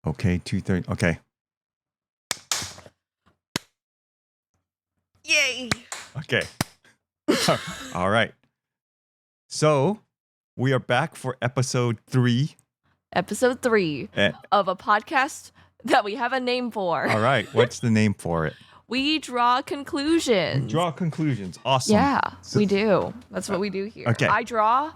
Okay, 2:30. Okay. Yay! Okay. All right. So we are back for episode 3. Episode 3 Eh, of a podcast that we have a name for. all right. What's the name for it? We draw conclusions. Draw conclusions. Awesome. Yeah, So- we do. That's what we do here. Okay. I draw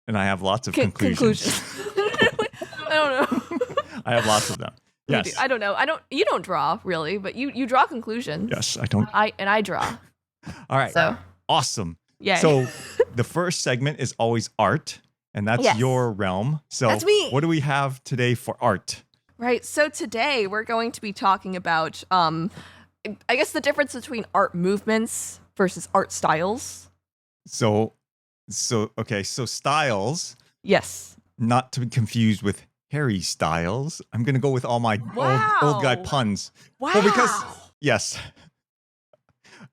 And I have lots of conclusions. I don't know. I have lots of them. We Yes. do. I don't know. You don't draw really, but you draw conclusions. Yes, I don't. I draw. All right. So Awesome. yeah. So the first segment is always art, and that's Yes. your realm. So That's me. what do we have today for art? Right. So today we're going to be talking about I guess the difference between art movements versus art styles. So okay, so styles, Yes. not to be confused with Harry Styles. I'm going to go with all my old guy Wow. puns. Wow. Well, because yes.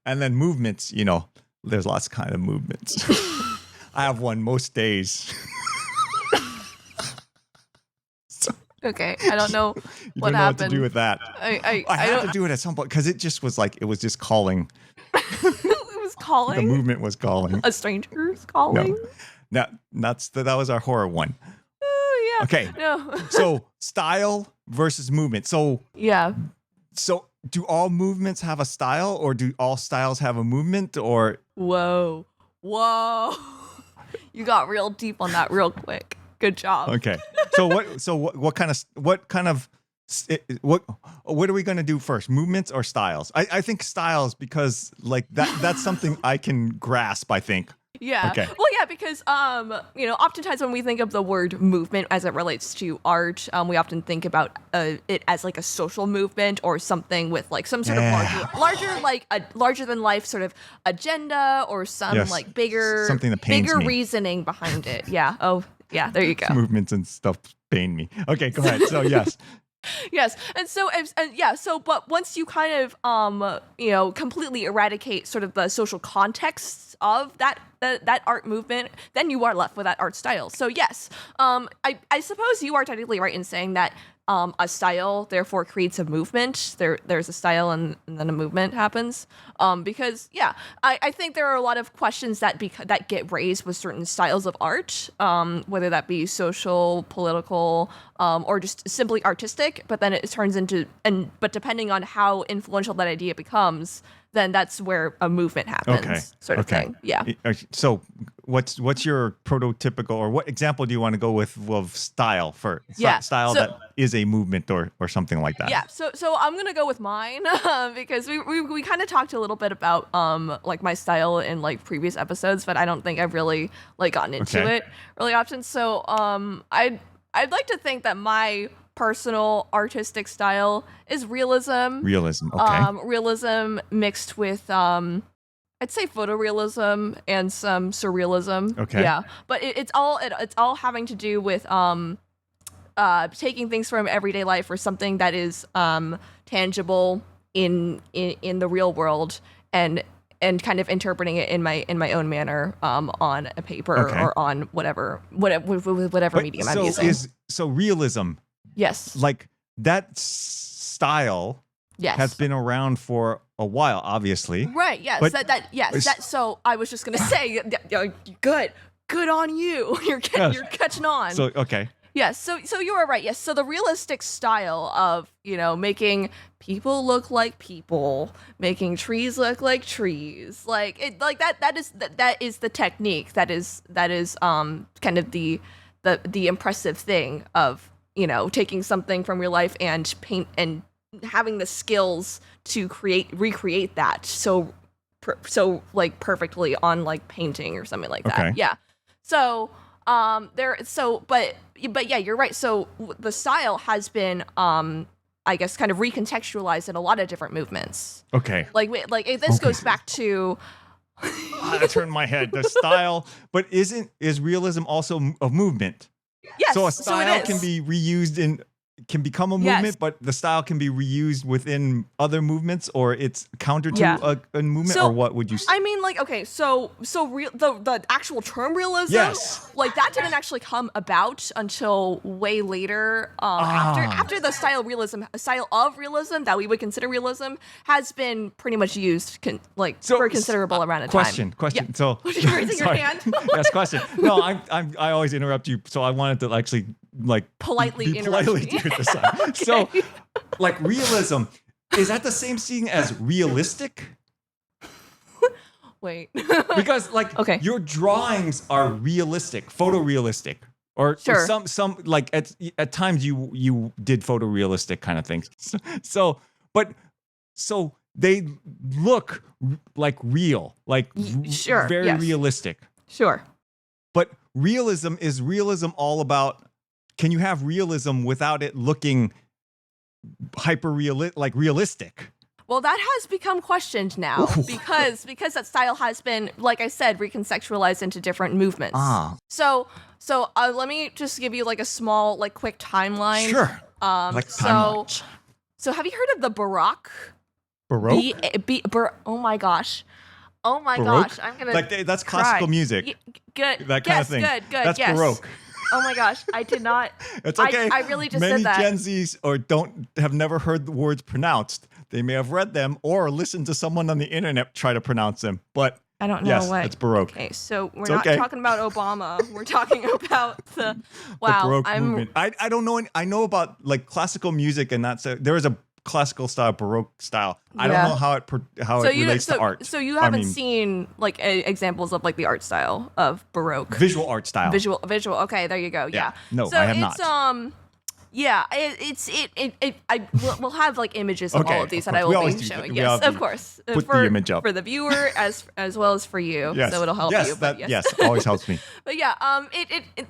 And then movements, there's lots of kind of movements. I have one most days. Okay. I don't know You what don't know happened. what to do with that. I had don't to do it at some point because it was just calling. it was calling. The movement was calling. A stranger's calling. That was our horror one. Oh yeah. Okay. No. So style versus movement. So Yeah. do all movements have a style, or do all styles have a movement, or Whoa. You got real deep on that real quick. Good job. okay? What kind of what are we going to do first? Movements or styles? I think styles, because like that's something I can grasp, I think. Yeah. Okay. Well, yeah, because oftentimes when we think of the word movement as it relates to art, we often think about it as like a social movement or something with like some sort of larger than life sort of agenda or some Yes. like bigger Something that pains bigger me. reasoning behind it. Yeah. Oh, yeah. There you go. Movements and stuff pain me. Okay, go ahead. So yes. Yes, but once you kind of completely eradicate sort of the social context of that art movement, then you are left with that art style. So yes, I suppose you are technically right in saying that a style therefore creates a movement. There's a style and then a movement happens. Because yeah, I think there are a lot of questions that get raised with certain styles of art, whether that be social, political, or just simply artistic. But then it turns into but depending on how influential that idea becomes, then that's where a movement happens, sort of thing. Yeah. So what's your prototypical, or what example do you want to go with style for style that is a movement or something like that? Yeah. So I'm gonna go with mine because we kind of talked a little bit about like my style in like previous episodes, but I don't think I've really like gotten into it really often. So I'd like to think that my personal artistic style is realism. Realism. Okay. Realism mixed with I'd say photorealism and some surrealism. Okay. Yeah, but it's all having to do with taking things from everyday life or something that is tangible in the real world and kind of interpreting it in my own manner on a paper or on whatever medium I'm using. So realism, Yes. like that style Yes. has been around for a while, obviously. Right. Yes. But So I was just gonna say, good on you. You're catching on. So okay. Yes. So you are right. Yes. So the realistic style of making people look like people, making trees look like trees, that is the technique. That is kind of the impressive thing of taking something from real life and paint and having the skills to recreate that so like perfectly on like painting or something like that. Okay. Yeah. So but yeah, you're right. So the style has been I guess kind of recontextualized in a lot of different movements. Okay. This goes back to I turned my head. The style, but is realism also a movement? yes. So a style it is. can be reused in can become a Yes. movement, but the style can be reused within other movements, or it's counter to Yeah. a movement, So, or what would you say? I mean, like, okay, so the actual term realism, Yes. like that didn't actually come about until way later. After the style of realism that we would consider realism has been pretty much used for a considerable amount of time. Question. Yeah. So, You're raising your sorry. hand. Yes, question. No, I always interrupt you, so I wanted to actually Politely be interrupt politely me. do it this time. Okay. So, like realism, is that the same thing as realistic? Wait. Because like Okay. your drawings are realistic, photorealistic, or Sure. some like at times you did photorealistic kind of things. So they look like real, like Sure, very yes. realistic. Sure. But is realism all about? Can you have realism without it looking realistic? Well, that has become questioned now because that style has been, like I said, reconceptualized into different movements. So let me just give you like a small, like quick timeline. Sure. Like timelines. So have you heard of the Baroque? Baroque? Oh my gosh. Oh my Baroque? gosh. I'm gonna Like that's classical cry. music. Good. That kind yes, of thing. Good. That's yes. Baroque. Oh my gosh. I did not. It's okay. I really just Many said that. Gen Zs have never heard the words pronounced. They may have read them or listened to someone on the internet try to pronounce them. But I don't know yes, what. it's Baroque. Okay, so we're It's not okay. talking about Obama. We're talking about the wow. The Baroque movement. I don't know. I know about like classical music, and there is a classical style, Baroque style. I don't Yeah. know how it relates to art. So you haven't seen like examples of like the art style of Baroque. Visual art style. Visual. Okay, there you go. Yeah. No, so I have it's, not. Yeah, we'll have like images of Okay, all of these of that I course. We will always be do that. showing. We Yes, always of course. put the image up. for the viewer as well as for you. Yes. So it'll help yes, you. But yes. yes, always helps me. But yeah,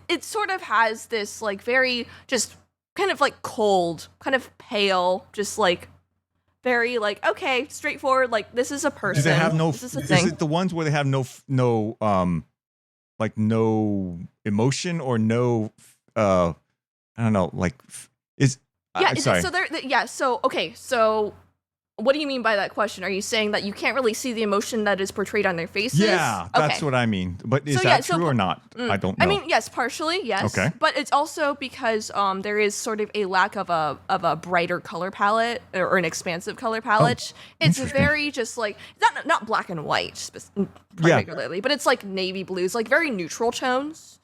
it sort of has this like very just kind of like cold, kind of pale, just like very like okay, straightforward. Like this is a person. Do they have no? This is a Is thing. it the ones where they have no emotion or no I don't know, like is Yeah. sorry. So yeah. So okay. So what do you mean by that question? Are you saying that you can't really see the emotion that is portrayed on their faces? Yeah, that's Okay. what I mean. But is So, that yeah, so- true or not? I don't know. I mean, yes, partially, yes. Okay. But it's also because there is sort of a lack of a brighter color palette or an expansive color palette. It's interesting. very just like not black and white particularly, but it's like navy blues, like very neutral tones.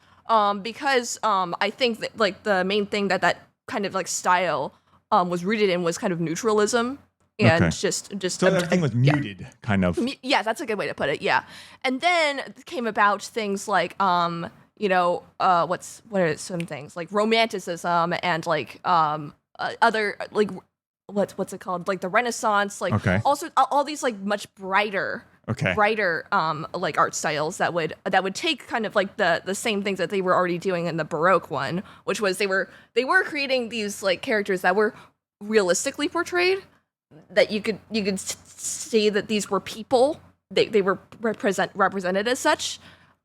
Because I think that like the main thing that kind of like style was rooted in was kind of neutralism. And Okay. just so everything was muted, kind of. yeah, that's a good way to put it. Yeah, and then came about things like what are some things like romanticism and like other like what's it called, like the Renaissance, like Okay. also all these like much brighter Okay. like art styles that would take kind of like the same things that they were already doing in the Baroque one, which was they were creating these like characters that were realistically portrayed, that you could see that these were people, they were represented as such,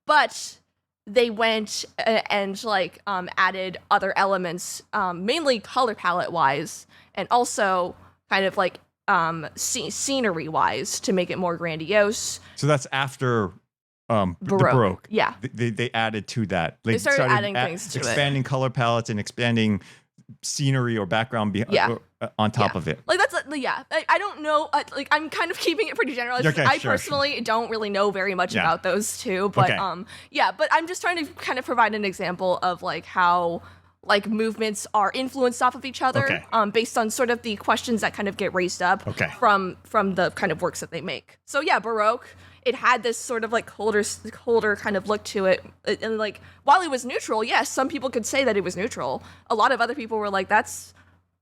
but they went and like added other elements, mainly color palette wise, and also kind of like scenery wise to make it more grandiose. So that's after the Baroque. Baroque. Yeah. They added to that. They started adding things to it. expanding color palettes and expanding scenery or background on top of it. Like that's yeah. I don't know. Like I'm kind of keeping it pretty generalized. Okay, I sure. personally don't really know very much Yeah. about those two, but Okay. yeah. But I'm just trying to kind of provide an example of like how like movements are influenced off of each other, Okay. based on sort of the questions that kind of get raised up Okay. from the kind of works that they make. So yeah, Baroque. It had this sort of like colder kind of look to it, and like while it was neutral, yes, some people could say that it was neutral. A lot of other people were like, "That's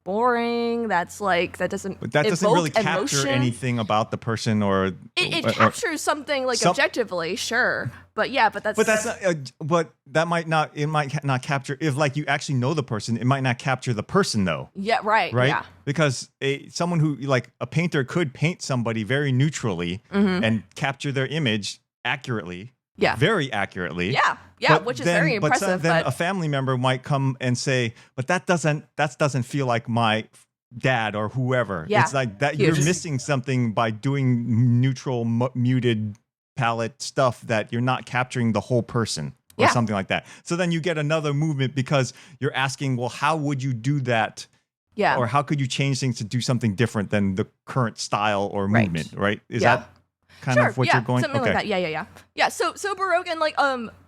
boring. That's like that doesn't." But that doesn't evoke really capture emotion." anything about the person or It captures something like objectively, sure, but yeah, but that's not. But that might not. It might not capture if like you actually know the person. It might not capture the person though. yeah, right, Right? yeah. Because someone who like a painter could paint somebody very neutrally Mm-hmm. and capture their image accurately, Yeah. very accurately. Yeah, But which is then- very impressive. Then But a family member might come and say, "But that doesn't feel like my dad or whoever." Yeah, It's like that huge. you're missing something by doing neutral, muted palette stuff that you're not capturing the whole person or Yeah. something like that. So then you get another movement because you're asking, well, how would you do that? yeah, Or how could you change things to do something different than the current style or Right. movement? Right? Is Yeah. that kind of what you're going? Something like that. Yeah. So Baroque and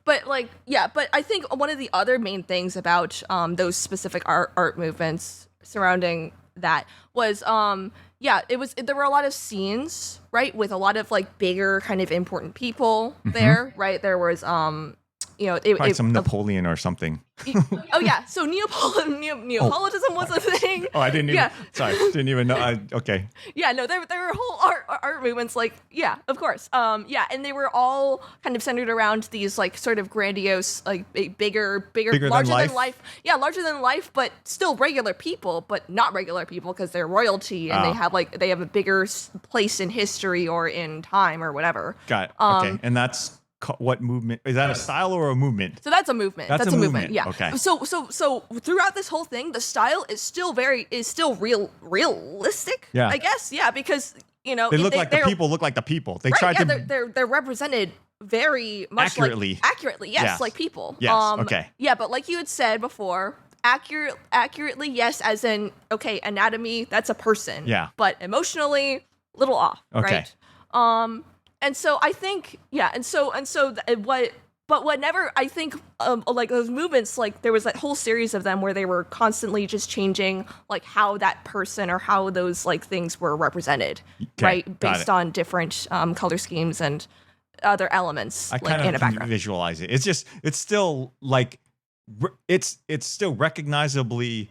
but I think one of the other main things about those specific art movements surrounding that was there were a lot of scenes, right, with a lot of like bigger kind of important people there, right? There was Probably some Napoleon or something. oh yeah, so Neapolitanism was a thing. Oh, I didn't even. Yeah. Sorry, didn't even know. Okay. Yeah, no, there were whole art movements, like, yeah, of course. And they were all kind of centered around these like sort of grandiose, like bigger, larger than life. Yeah, larger than life, but still regular people, but not regular people because they're royalty and they have a bigger place in history or in time or whatever. Got it. Okay, and that's what movement is that? A style or a movement? So that's a movement. That's a movement. Yeah. Okay. So throughout this whole thing, the style is still realistic. Yeah. I guess. Yeah, because They look like the people. Look like the people. They tried to. they're represented very much Accurately. Accurately, yes, Yes. like people. Yes, okay. Yeah, but like you had said before, accurately, yes, as in anatomy, that's a person. Yeah. But emotionally, little off. Okay. Right. And so I think, but whenever I think, like those movements, like there was that whole series of them where they were constantly just changing, like how that person or how those like things were represented, right, got based it. on different color schemes and other elements, I like kind in a of can background. visualize it. It's still like it's still recognizably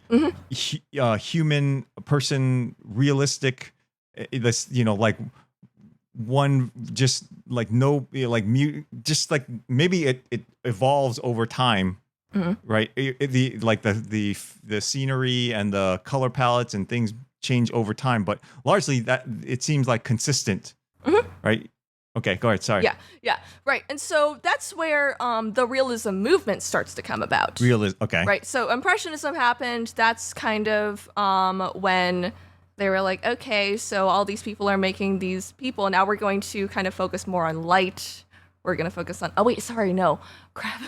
human person, realistic. This like one just like no like mute, just like maybe it evolves over time, right? The scenery and the color palettes and things change over time, but largely that it seems like consistent, right? Okay, go ahead. Sorry. Yeah, right. And so that's where the realism movement starts to come about. Okay. Right. So Impressionism happened. That's kind of when they were like, okay, so all these people are making these people. Now we're going to kind of focus more on light. We're going to focus on. Oh wait, sorry, no, crap.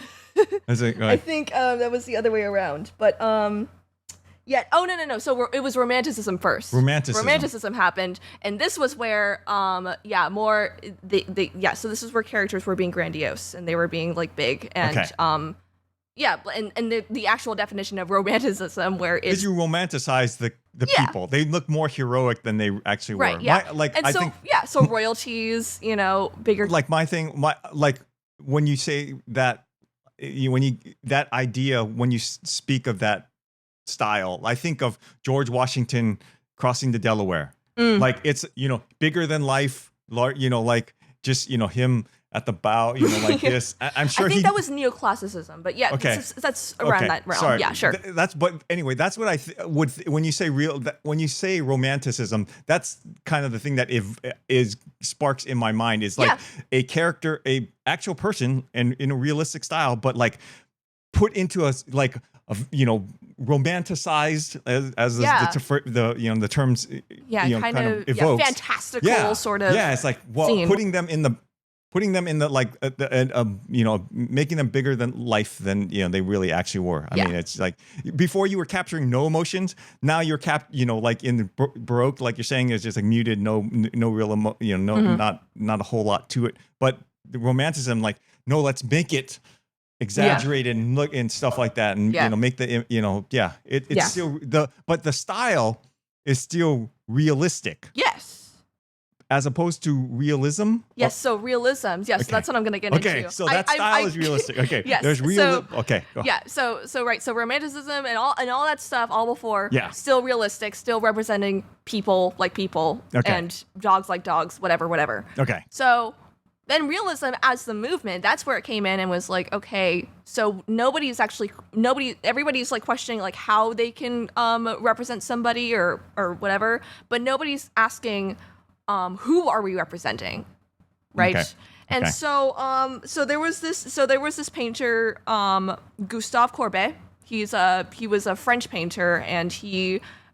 I think that was the other way around. But yeah. Oh no. So it was Romanticism first. Romanticism happened, and this was where more So this is where characters were being grandiose and they were being like big and Okay. Yeah, and the actual definition of romanticism, where it's Did you romanticize the people? They look more heroic than they actually right, were. yeah. I think So royalties, bigger. like when you say that that idea when you speak of that style, I think of George Washington crossing the Delaware. Like it's bigger than life, like just him at the bow, like this. I'm sure I think that was neoclassicism, but yeah, Okay. that's around that realm. Sorry. Yeah, sure. But anyway, that's what I would when you say when you say romanticism, that's kind of the thing that is sparks in my mind is like a character, a actual person, and in a realistic style, but like put into a romanticized as the terms kind of evokes. fantastical sort of. Yeah, it's like scene. putting them in the like making them bigger than life than they really actually were. I mean, it's like before you were capturing no emotions, now you're like in the Baroque, like you're saying, is just like muted, no real not a whole lot to it. But the Romanticism, like, no, let's make it exaggerated and look and stuff like that, and make the it's still but the style is still realistic. Yes. As opposed to realism? Yes, so realisms. Yes, Okay. that's what I'm going to get into. Okay, so that style is realistic. Okay, yes, there's realism. Okay, go. Yeah, so romanticism and all that stuff, all before, still realistic, still representing people like people, and dogs like dogs, whatever. Okay. So then realism as the movement, that's where it came in and was like, okay, so everybody's like questioning like how they can represent somebody or whatever, but nobody's asking, who are we representing, right? Okay. And Okay. so there was this painter, Gustave Courbet. He was a French painter, and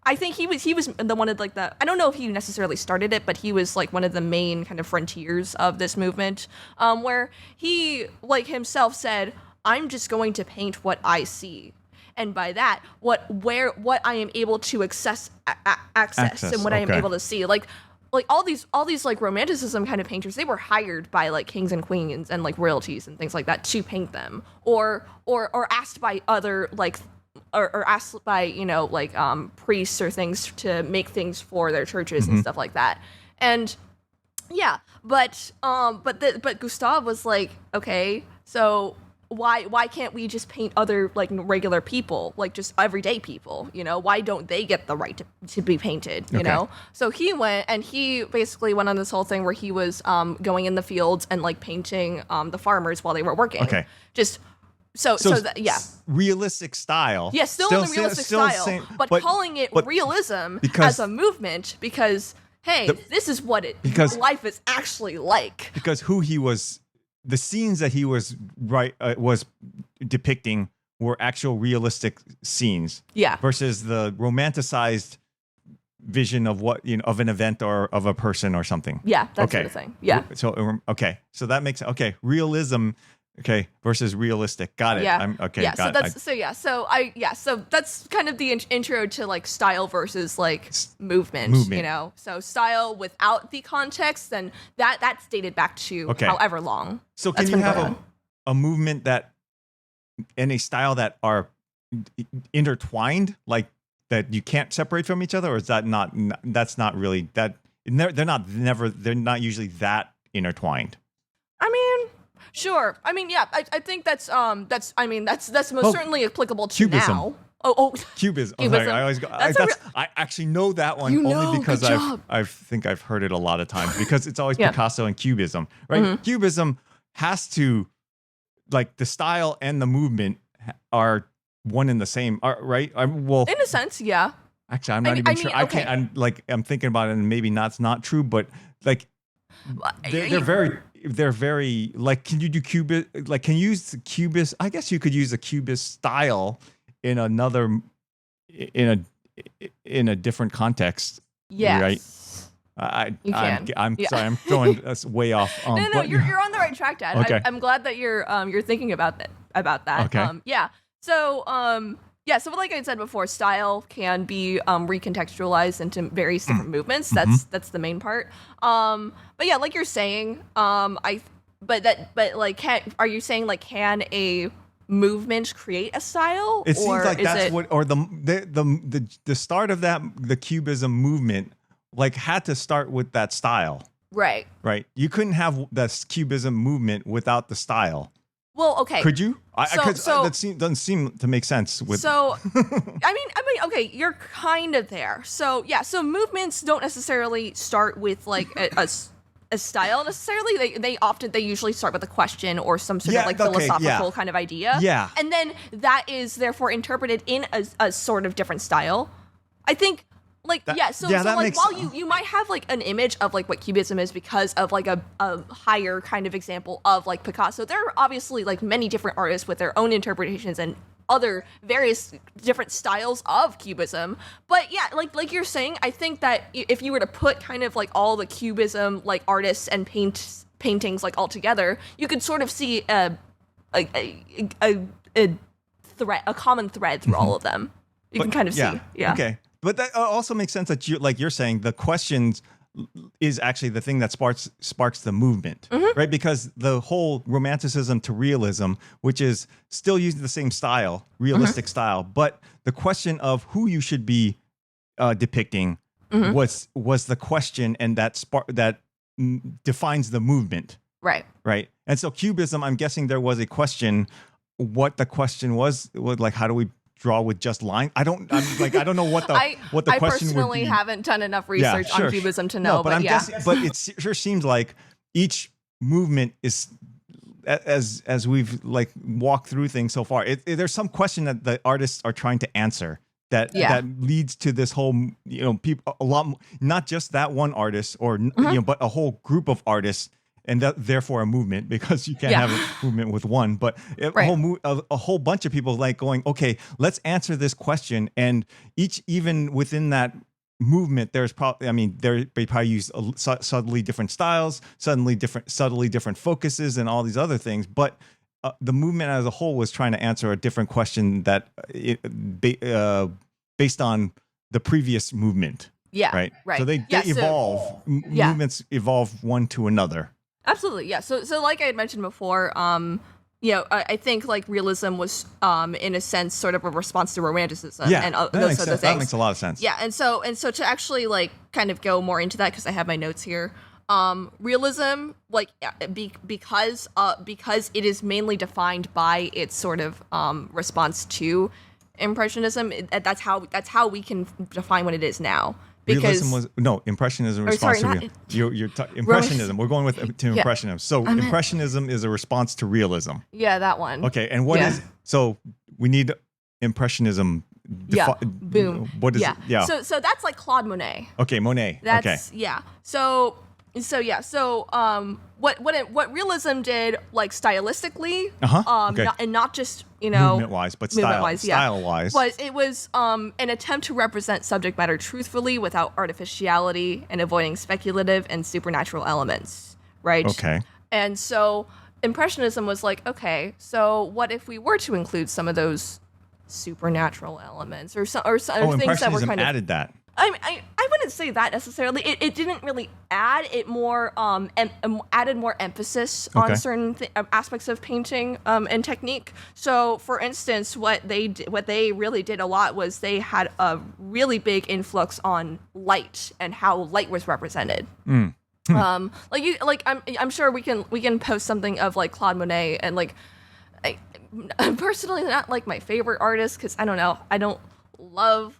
I think he was the one of like I don't know if he necessarily started it, but he was like one of the main kind of frontiers of this movement, where he like himself said, "I'm just going to paint what I see." And by that, what I am able to access and what I am okay. able to see, like all these like romanticism kind of painters, they were hired by like kings and queens and like royalties and things like that to paint them, or asked by other like or asked by like priests or things to make things for their churches and stuff like that. And yeah, but Gustave was like, okay, so why can't we just paint other like regular people, like just everyday people? Why don't they get the right to be painted? You know? So he went and he basically went on this whole thing where he was going in the fields and like painting the farmers while they were working. Okay. Just yeah. Realistic style. Yeah, still in the realistic style, but calling it realism as a movement because hey, this is what life is actually like. Because the scenes that he was depicting were actual realistic scenes. Yeah. Versus the romanticized vision of of an event or of a person or something. Yeah, that sort of thing. Yeah. So that makes realism. Okay, versus realistic. Got it. Yeah. Yeah. So that's kind of the intro to like style versus like movement. So style without the context, then that's dated back to however long. So can you have a movement and a style that are intertwined, like that you can't separate from each other, or is that that's not really that? They're not usually that intertwined. I mean. Sure. I mean, yeah. I think that's most certainly applicable to Cubism. now. Oh, Cubism. Cubism. I actually know that one only because I think I've heard it a lot of times because it's always Picasso and Cubism, right? Mm-hmm. Cubism has to, like, the style and the movement are one and the same, right? In a sense, yeah. Actually, I'm not even sure. Okay. I'm thinking about it, and maybe that's not true, but like they're very like. Can you do cubist? Like, can you use the cubist? I guess you could use the cubist style in in a different context. Yes. Right. You can. I'm sorry. I'm throwing us way off. No. You're on the right track, Dad. Okay. I'm glad that you're thinking about that. Okay. Yeah. So so like I said before, style can be recontextualized into various different movements. That's the main part. But yeah, like you're saying, are you saying like can a movement create a style? It seems like the start of the Cubism movement like had to start with that style. Right. Right. You couldn't have the Cubism movement without the style. Well, okay. Could you? That doesn't seem to make sense. I mean, okay, you're kind of there. So yeah, so movements don't necessarily start with like a style necessarily. They usually start with a question or some sort of like philosophical kind of idea. Yeah. And then that is therefore interpreted in a sort of different style. I think. So while you might have like an image of like what Cubism is because of like a higher kind of example of like Picasso, there are obviously like many different artists with their own interpretations and other various different styles of Cubism. But yeah, like you're saying, I think that if you were to put kind of like all the Cubism like artists and paintings like all together, you could sort of see a common thread through all of them. You can kind of see. Yeah. Okay. But that also makes sense that you're saying the questions is actually the thing that sparks the movement, right? Because the whole romanticism to realism, which is still using the same style, realistic style, but the question of who you should be depicting was the question, and that defines the movement, right? Right. And so Cubism, I'm guessing there was a question. What the question was like, how do we draw with just line? I don't know what the I question would be. I personally haven't done enough research on Cubism to know, but I'm guessing, but it sure seems like each movement is, as we've like walked through things so far, there's some question that the artists are trying to answer that leads to this whole, people, a lot, not just that one artist or but a whole group of artists and therefore a movement, because you can't have a movement with one. But a whole bunch of people like going, okay, let's answer this question, and even within that movement, there's probably, I mean, they probably use subtly different styles, subtly different focuses, and all these other things, but the movement as a whole was trying to answer a different question that based on the previous movement. Yeah. Right. Right. So they evolve. Movements evolve one to another. Absolutely. Yeah. So like I had mentioned before, I think like realism was in a sense sort of a response to romanticism and those other things. That makes a lot of sense. Yeah. And so to actually like kind of go more into that, because I have my notes here. Realism, like because it is mainly defined by its sort of response to impressionism. That's how we can define what it is now. Because impressionism response to impressionism. We're going with to impressionism. So impressionism is a response to realism. Yeah, that one. Okay, and what is so we need impressionism. Boom. What is it? Yeah. So that's like Claude Monet. Okay, Monet. That's what realism did, like stylistically, not just movement wise, but style wise, was an attempt to represent subject matter truthfully without artificiality and avoiding speculative and supernatural elements, right? Okay. And so impressionism was like, okay, so what if we were to include some of those supernatural elements or things that were kind of added that. I wouldn't say that necessarily. It didn't really add it more. Added more emphasis on certain aspects of painting and technique. So, for instance, what they really did a lot was they had a really big influx on light and how light was represented. I'm sure we can post something of like Claude Monet, and like I'm personally not like my favorite artist, because I don't know, I don't love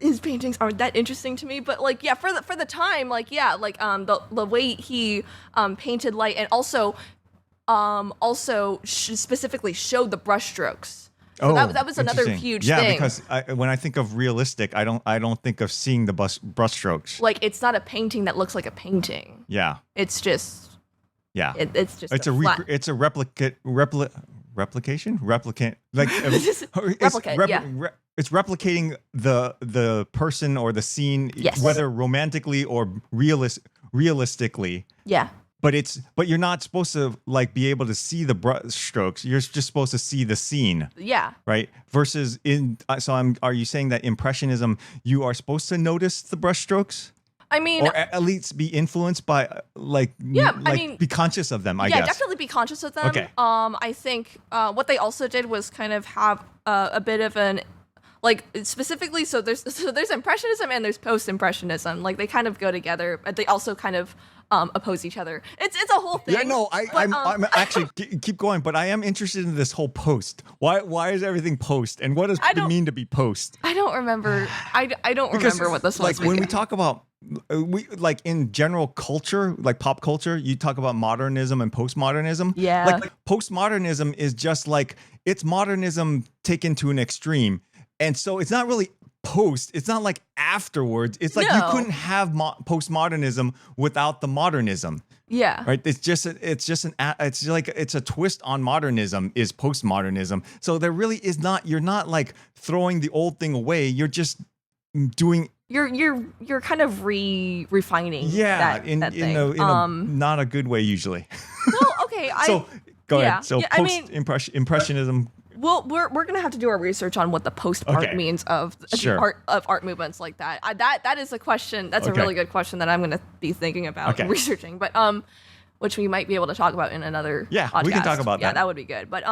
his paintings aren't that interesting to me, but like for the time, the way he painted light, and also specifically showed the brushstrokes. So that was another huge thing. Yeah, because when I think of realistic, I don't think of seeing the brushstrokes. Like, it's not a painting that looks like a painting. Yeah, it's just it's a replication like it's replicating the person or the scene, whether romantically or realistically. Yeah. But you're not supposed to like be able to see the brush strokes. You're just supposed to see the scene. Yeah. Right. Versus are you saying that impressionism, you are supposed to notice the brush strokes? I mean, or at least be influenced by be conscious of them. I guess. Yeah, definitely be conscious of them. Okay. I think what they also did was kind of have a bit of an specifically. So there's impressionism and there's post-impressionism. Like, they kind of go together, but they also kind of oppose each other. It's a whole thing. Yeah, no, I'm actually keep going, but I am interested in this whole post. Why is everything post, and what does it mean to be post? I don't remember. I don't remember what this was. Like, when we talk about in general culture, like pop culture, you talk about modernism and postmodernism. Yeah. Like, postmodernism is just like, it's modernism taken to an extreme. And so it's not really post. It's not like afterwards. It's like you couldn't have postmodernism without the modernism. Yeah. Right. It's a twist on modernism is postmodernism. So there really is not. You're not like throwing the old thing away. You're just doing. You're kind of refining. Yeah. That in a not a good way usually. Well, okay. So go ahead. So impressionism. Well, we're gonna have to do our research on what the post part means of the art movements like that. That is a question. That's a really good question that I'm gonna be thinking about and researching. But which we might be able to talk about in another podcast. We can talk about that. Yeah, that would be good. But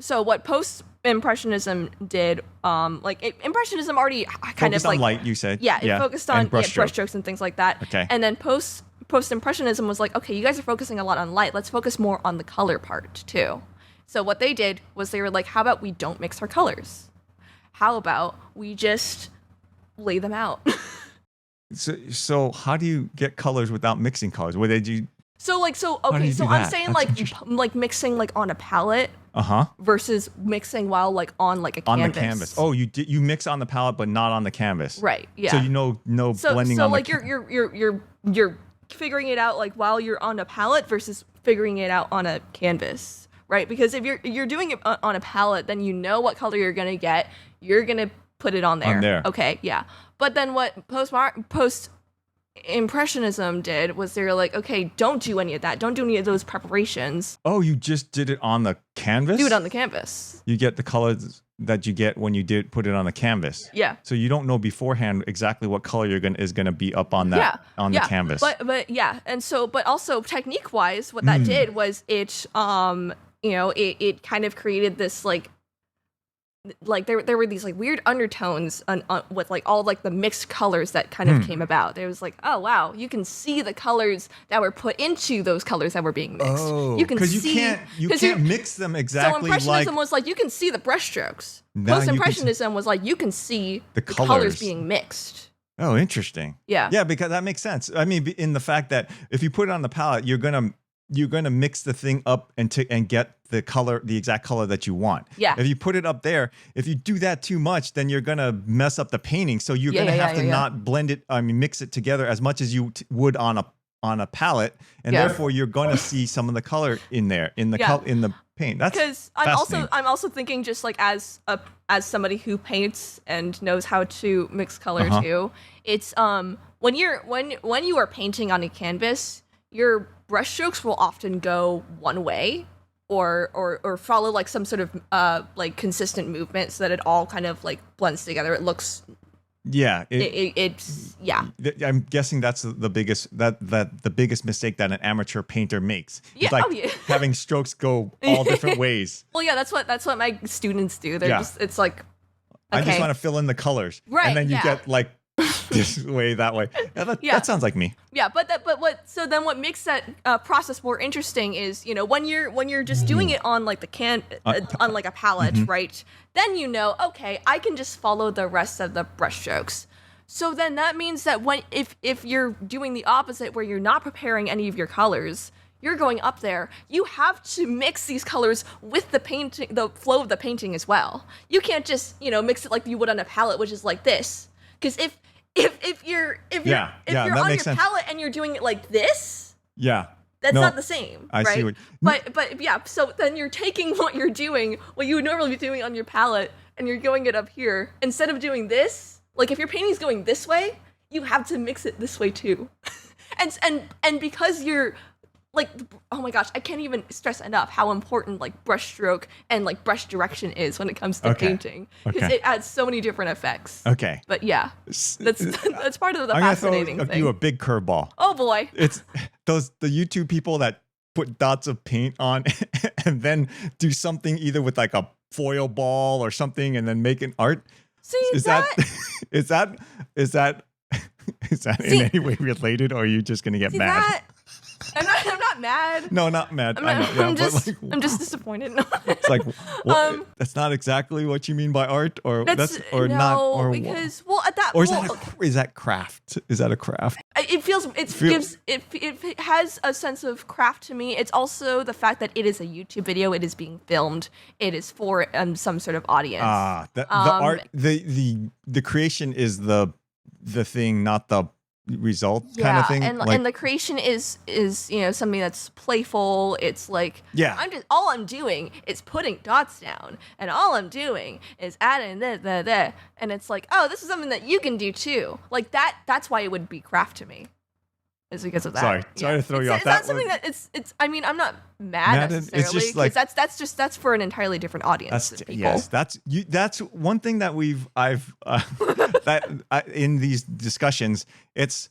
so what post impressionism did, impressionism already kind focused of like on light, you said. Yeah, it focused on brushstrokes and things like that. Okay. And then post impressionism was like, okay, you guys are focusing a lot on light. Let's focus more on the color part too. So what they did was they were like, how about we don't mix our colors? How about we just lay them out? So how do you get colors without mixing colors? What did you? I'm saying like mixing like on a palette. Versus mixing while like on like a canvas. On the canvas. Oh, you mix on the palette but not on the canvas. Right. Yeah. So no blending. So on like the you're figuring it out like while you're on a palette versus figuring it out on a canvas, right? Because if you're doing it on a palette, then you know what color you're gonna get. You're gonna put it on there. On there. Okay, yeah. But then what post Impressionism did was they were like, okay, don't do any of that. Don't do any of those preparations. Oh, you just did it on the canvas? Do it on the canvas. You get the colors that you get when you put it on the canvas. Yeah. So you don't know beforehand exactly what color is gonna be up on that the canvas. But yeah, and so but also technique wise, what that did was it it kind of created this like there were these like weird undertones with like all like the mixed colors that kind of came about. There was like, oh wow, you can see the colors that were put into those colors that were being mixed. Oh, you can because see you can't mix them exactly. So Impressionism was like you can see the brushstrokes. Post Impressionism was like you can see the colors being mixed. Oh, interesting. Yeah. Yeah, because that makes sense. I mean, in the fact that if you put it on the palette, you're gonna mix the thing up and get the exact color that you want. Yeah. If you put it up there, if you do that too much, then you're gonna mess up the painting. So you're gonna have to not blend it. I mean, mix it together as much as you would on a palette, and therefore you're gonna see some of the color in there in the paint. That's because I'm also thinking just like as somebody who paints and knows how to mix color too. It's when you are painting on a canvas, your brushstrokes will often go one way or follow like some sort of like consistent movement so that it all kind of like blends together. It looks it's I'm guessing that's the biggest the biggest mistake that an amateur painter makes. Yeah, it's like having strokes go all different ways. Well, yeah, that's what my students do. They're just it's like okay. I just want to fill in the colors, right? And then you get like this way, that way. That sounds like me. Yeah, but what makes that process more interesting is when you're just doing it on like on like a palette, right? Then okay, I can just follow the rest of the brushstrokes. So then that means that if you're doing the opposite, where you're not preparing any of your colors, you're going up there, you have to mix these colors with the painting, the flow of the painting as well. You can't just mix it like you would on a palette, which is like this. Because if you're on your palette and you're doing it like this, that's not the same, I right? see what, but yeah, so then you're taking what you're doing, what you would normally be doing on your palette, and you're going it up here. Instead of doing this, like if your painting's going this way, you have to mix it this way too. and because you're like, oh my gosh, I can't even stress enough how important like brushstroke and like brush direction is when it comes to painting, because it adds so many different effects. Okay. But yeah, that's part of the I'm fascinating gonna throw thing. you a big curveball. Oh boy. It's the YouTube people that put dots of paint on and then do something either with like a foil ball or something and then make an art. See, is that in any way related, or are you just gonna get mad? I'm not mad. No, not mad. I'm just disappointed. It's like, what, that's not exactly what you mean by art, or because at that, or is that craft? Is that a craft? It has a sense of craft to me. It's also the fact that it is a YouTube video. It is being filmed. It is for some sort of audience. The art, the creation is the thing, not the result kind of thing. And the creation is something that's playful. It's like all I'm doing is putting dots down, and all I'm doing is adding the and it's like, oh, this is something that you can do too. Like that's why it would be craft to me. Is because of that. Sorry to throw you off. It's not something that it's I mean, I'm not mad necessarily. It's just like, that's for an entirely different audience. That's one thing that I've in these discussions. It's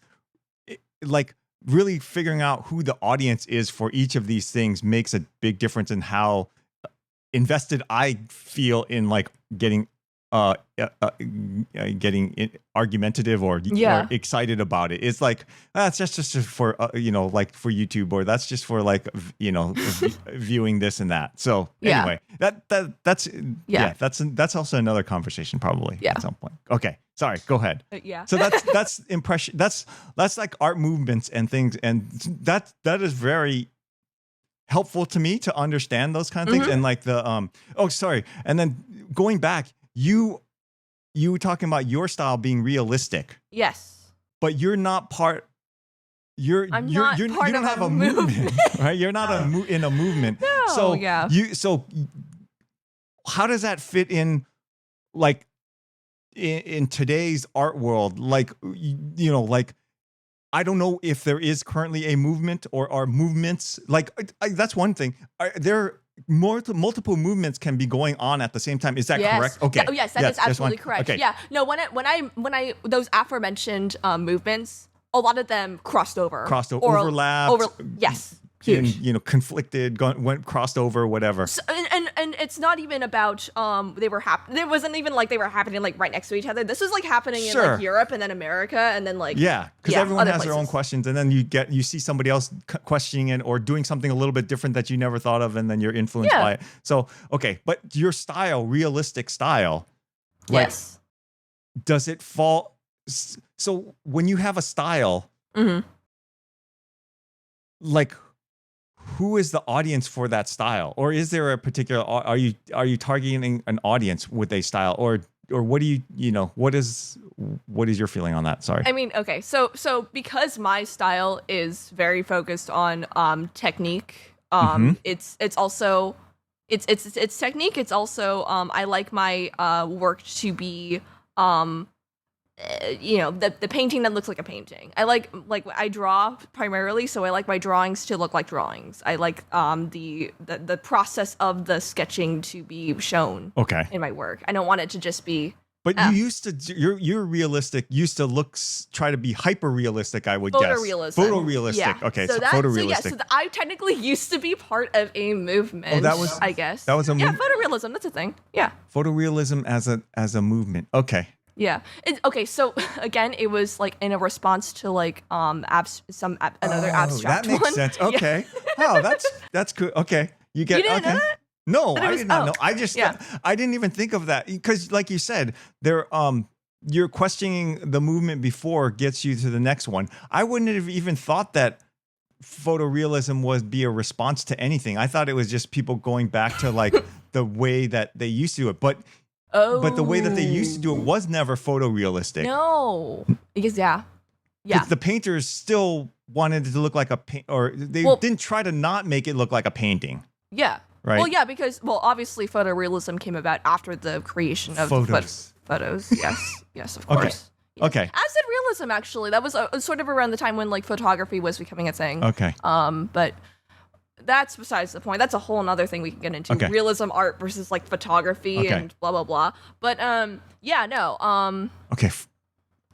like really figuring out who the audience is for each of these things makes a big difference in how invested I feel in like getting argumentative or excited about it. It's like that's just for like for YouTube, or that's just for like viewing this and that. So anyway, that's also another conversation probably at some point. Okay, sorry, go ahead. So that's impression. That's like art movements and things, and that is very helpful to me to understand those kind of things. And like the and then going back, you were talking about your style being realistic. Yes. But you're not part I'm not you part don't of have a a movement, right? You're not in a movement. No, So yeah. how does that fit in, like in today's art world? Like, like, I don't know if there is currently a movement or are movements. Like, that's one thing. There multiple movements can be going on at the same time. Is that correct? Okay. Yes, that is absolutely correct. Okay. Yeah. No, when I those aforementioned movements, a lot of them crossed over. Overlapped. Yes. And, Huge. conflicted, went crossed over, whatever. So, and it's not even about they were there wasn't even like they were happening like right next to each other. This was like happening in like Europe and then America and then like because everyone has their own places. questions, and then you see somebody else questioning it or doing something a little bit different that you never thought of, and then you're influenced by it. So okay, but your style, realistic style, like, yes, does it fall? So when you have a style, like, who is the audience for that style, or is there a particular? Are you targeting an audience with a style, or what do what is your feeling on that? Sorry. I mean, okay, so because my style is very focused on technique, it's also it's technique. It's also I like my work to be the painting that looks like a painting. I like I draw primarily, so I like my drawings to look like drawings. I like the process of the sketching to be shown in my work. I don't want it to just be. But you used to, your realistic used to try to be hyper realistic, I would guess. Photorealistic. Yeah. Okay, so photorealistic. So I technically used to be part of a movement. I guess. That was a movement. Yeah, photorealism. That's a thing. Yeah. Photorealism as a movement. Okay. Yeah. Okay. So again, it was like in a response to like another abstract. That makes one. sense. Okay. Oh, that's cool. Okay. You didn't know that? No, I did not know. I just I didn't even think of that, because like you said, you're questioning the movement before gets you to the next one. I wouldn't have even thought that photorealism would be a response to anything. I thought it was just people going back to like the way that they used to do it. But the way that they used to do it was never photorealistic. No. Because yeah. The painters still wanted it to look like a paint, or they didn't try to not make it look like a painting. Yeah. Right. Well, yeah, because obviously photorealism came about after the creation of photos. Photos. Yes, of course. Okay. Yes. Okay. As did realism, actually. That was sort of around the time when like photography was becoming a thing. Okay. But that's besides the point. That's a whole other thing we can get into. Okay. Realism art versus like photography and blah blah blah. But yeah, no. Okay.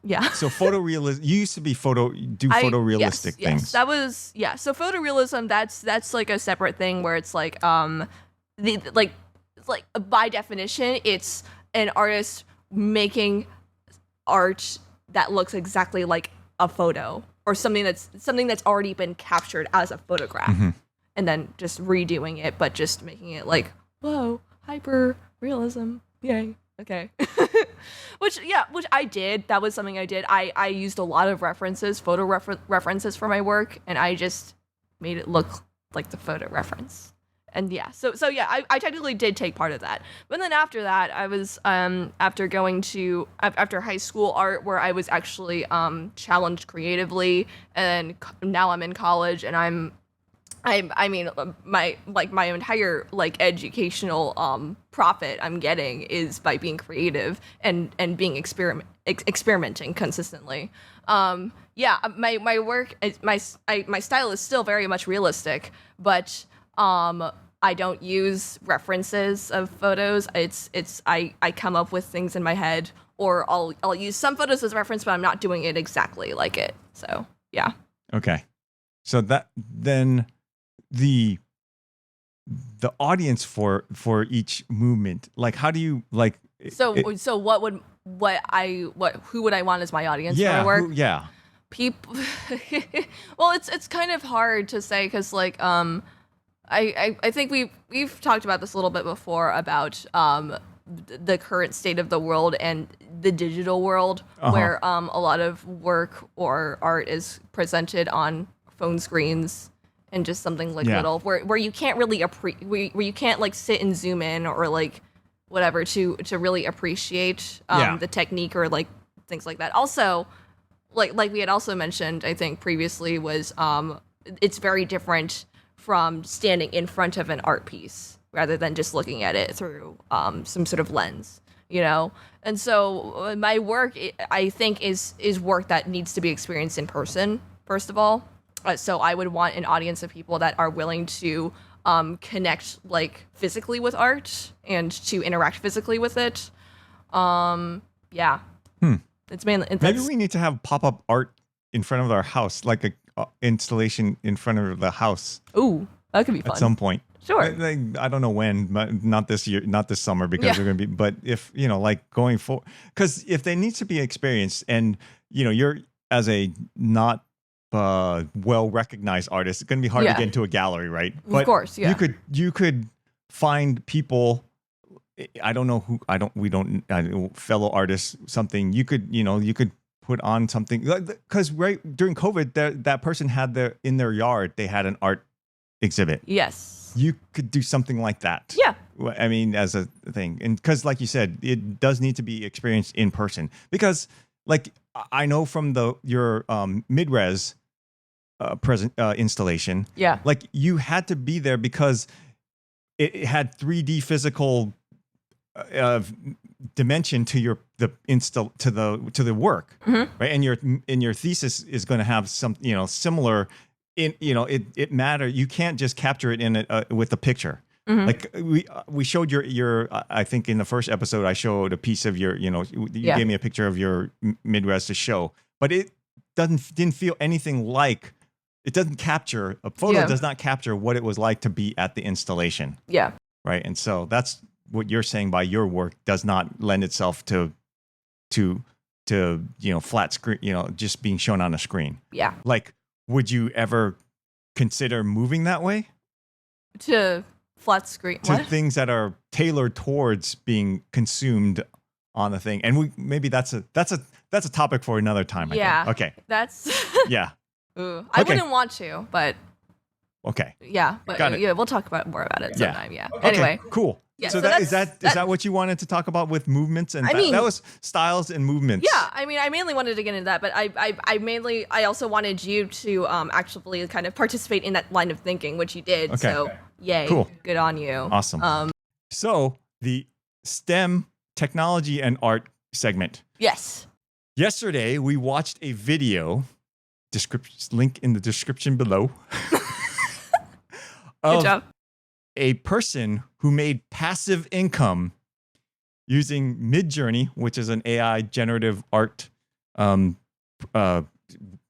Yeah. So photorealism. You used to be photorealistic things. Yes, that was So photorealism, that's like a separate thing where it's like like by definition, it's an artist making art that looks exactly like a photo or something that's already been captured as a photograph, and then just redoing it, but just making it like, whoa, hyper realism, yay. Okay. Which I did. That was something I did. I used a lot of photo references for my work, and I just made it look like the photo reference. And yeah, so yeah, I technically did take part of that. But then after that, I was after high school art, where I was actually challenged creatively, and now I'm in college, and I mean, my entire like educational profit I'm getting is by being creative and being experimenting consistently. My work my style is still very much realistic, but I don't use references of photos. I come up with things in my head, or I'll use some photos as reference, but I'm not doing it exactly like it. So yeah. Okay, so that then. The audience for each movement, like, how do you like? So who would I want as my audience for my work? People. Well, it's kind of hard to say, because like I think we've talked about this a little bit before about the current state of the world and the digital world, where a lot of work or art is presented on phone screens. And just something like little, where you can't really where you can't like sit and zoom in or like whatever to really appreciate the technique or like things like that. Also, like we had also mentioned, I think previously, was it's very different from standing in front of an art piece rather than just looking at it through some sort of lens, you know. And so my work, I think, is work that needs to be experienced in person first of all. So I would want an audience of people that are willing to connect like physically with art and to interact physically with it. Yeah. It's mainly Maybe we need to have pop-up art in front of our house, like a installation in front of the house Ooh, that could be fun. at some point. Sure. I don't know when, but not this year, not this summer, because they're going to be. But if like going forward, because if they need to be experienced, and you're as a not well recognized artist, it's going to be hard to get into a gallery, right? But of course, yeah. You could find people. I don't know who. We don't fellow artists. Something you could put on something, because right during COVID, that person had in their yard, they had an art exhibit. Yes. You could do something like that. Yeah. I mean, as a thing, and because like you said, it does need to be experienced in person, because like I know from your mid-res present installation. Yeah. Like you had to be there because it had 3D physical dimension to the work, right? And your thesis is going to have some similar. It matter. You can't just capture it in it with a picture. Like we showed your I think in the first episode I showed a piece of you gave me a picture of your mid-res to show, but it didn't feel anything like. It doesn't capture a photo. Does not capture what it was like to be at the installation. Yeah. Right. And so that's what you're saying by your work does not lend itself to flat screen, just being shown on a screen. Yeah. Like, would you ever consider moving that way? To flat screen. To things that are tailored towards being consumed on the thing. And maybe that's a topic for another time. Yeah. I think. Okay. That's yeah. Ooh, I wouldn't want to, but okay. Yeah, but Got it. Yeah, we'll talk more about it sometime. Yeah. Okay, Anyway, cool. Yeah, so is that what you wanted to talk about with movements and that was styles and movements? Yeah, I mean, I mainly wanted to get into that, but I also wanted you to actually kind of participate in that line of thinking, which you did. Okay. So yay, cool. Good on you. Awesome. So the STEM technology and art segment. Yes. Yesterday we watched a video. Link in the description below. Good job. A person who made passive income using Midjourney, which is an AI generative art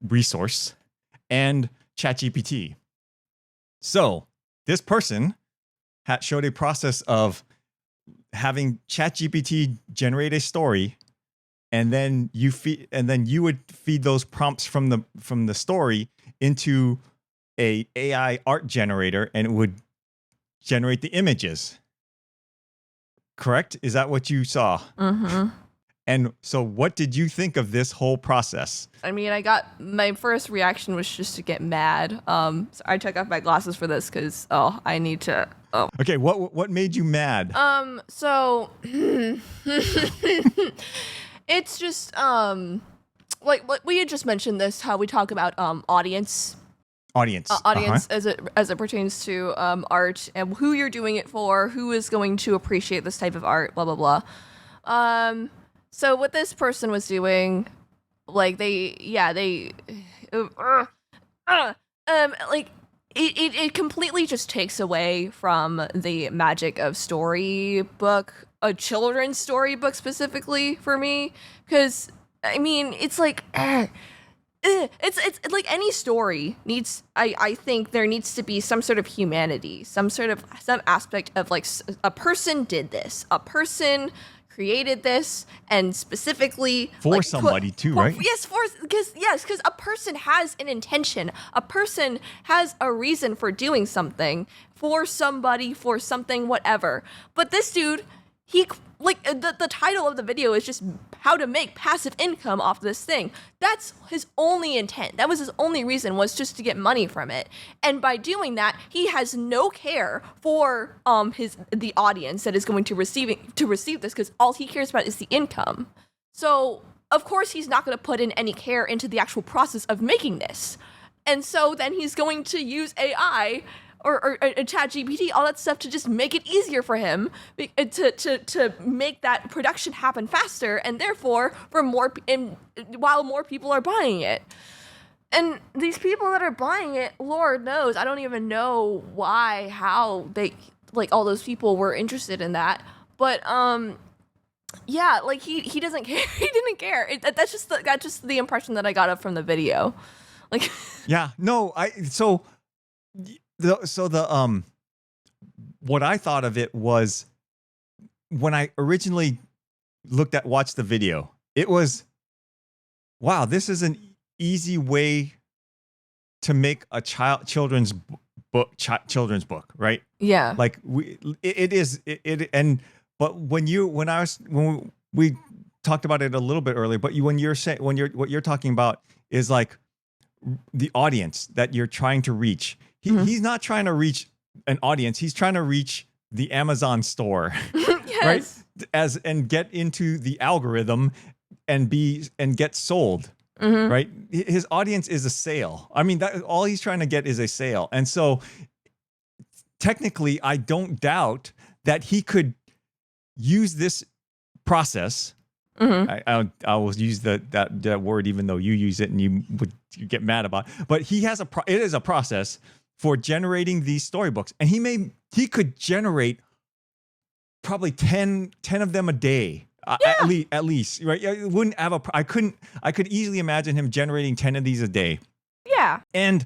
resource, and ChatGPT. So this person showed a process of having ChatGPT generate a story, and then you would feed those prompts from the story into a AI art generator, and it would generate the images. Correct? Is that what you saw? Mm-hmm. And so what did you think of this whole process? I mean, my first reaction was just to get mad. So I took off my glasses for this because I need to. Oh. Okay, what made you mad? So it's just like we had just mentioned this, how we talk about audience as it pertains to art and who you're doing it for, who is going to appreciate this type of art, blah blah blah. So what this person was doing, like it completely just takes away from the magic of storybook, a children's storybook specifically for me, because I mean it's like. It's like any story needs. I think there needs to be some sort of humanity, some aspect of like a person did this, a person created this, and specifically for like, somebody too, right? Yes, because a person has an intention, a person has a reason for doing something for somebody, for something, whatever. But this dude, he like the title of the video is just how to make passive income off this thing. That's his only intent. That was his only reason, was just to get money from it. And by doing that, he has no care for the audience that is going to receive this, because all he cares about is the income. So of course he's not going to put in any care into the actual process of making this. And so then he's going to use AI or ChatGPT, all that stuff to just make it easier for him to make that production happen faster, and therefore while more people are buying it. And these people that are buying it, Lord knows, I don't even know why, how they, like, all those people were interested in that. But yeah, like he doesn't care. He didn't care. That's just the impression that I got up from the video. Like, yeah, no, what I thought of it was when I originally watched the video, it was, wow, this is an easy way to make a children's book, right? yeah. Like but when we talked about it a little bit earlier, but what you're talking about is like the audience that you're trying to reach. He's not trying to reach an audience. He's trying to reach the Amazon store, Yes. right? And get into the algorithm and get sold, right? His audience is a sale. I mean, all he's trying to get is a sale. And so technically, I don't doubt that he could use this process. I will use that word, even though you use it and you get mad about it. But it is a process for generating these storybooks, and he could generate probably 10 of them a day, at least, right? It wouldn't have I could easily imagine him generating 10 of these a day. Yeah. And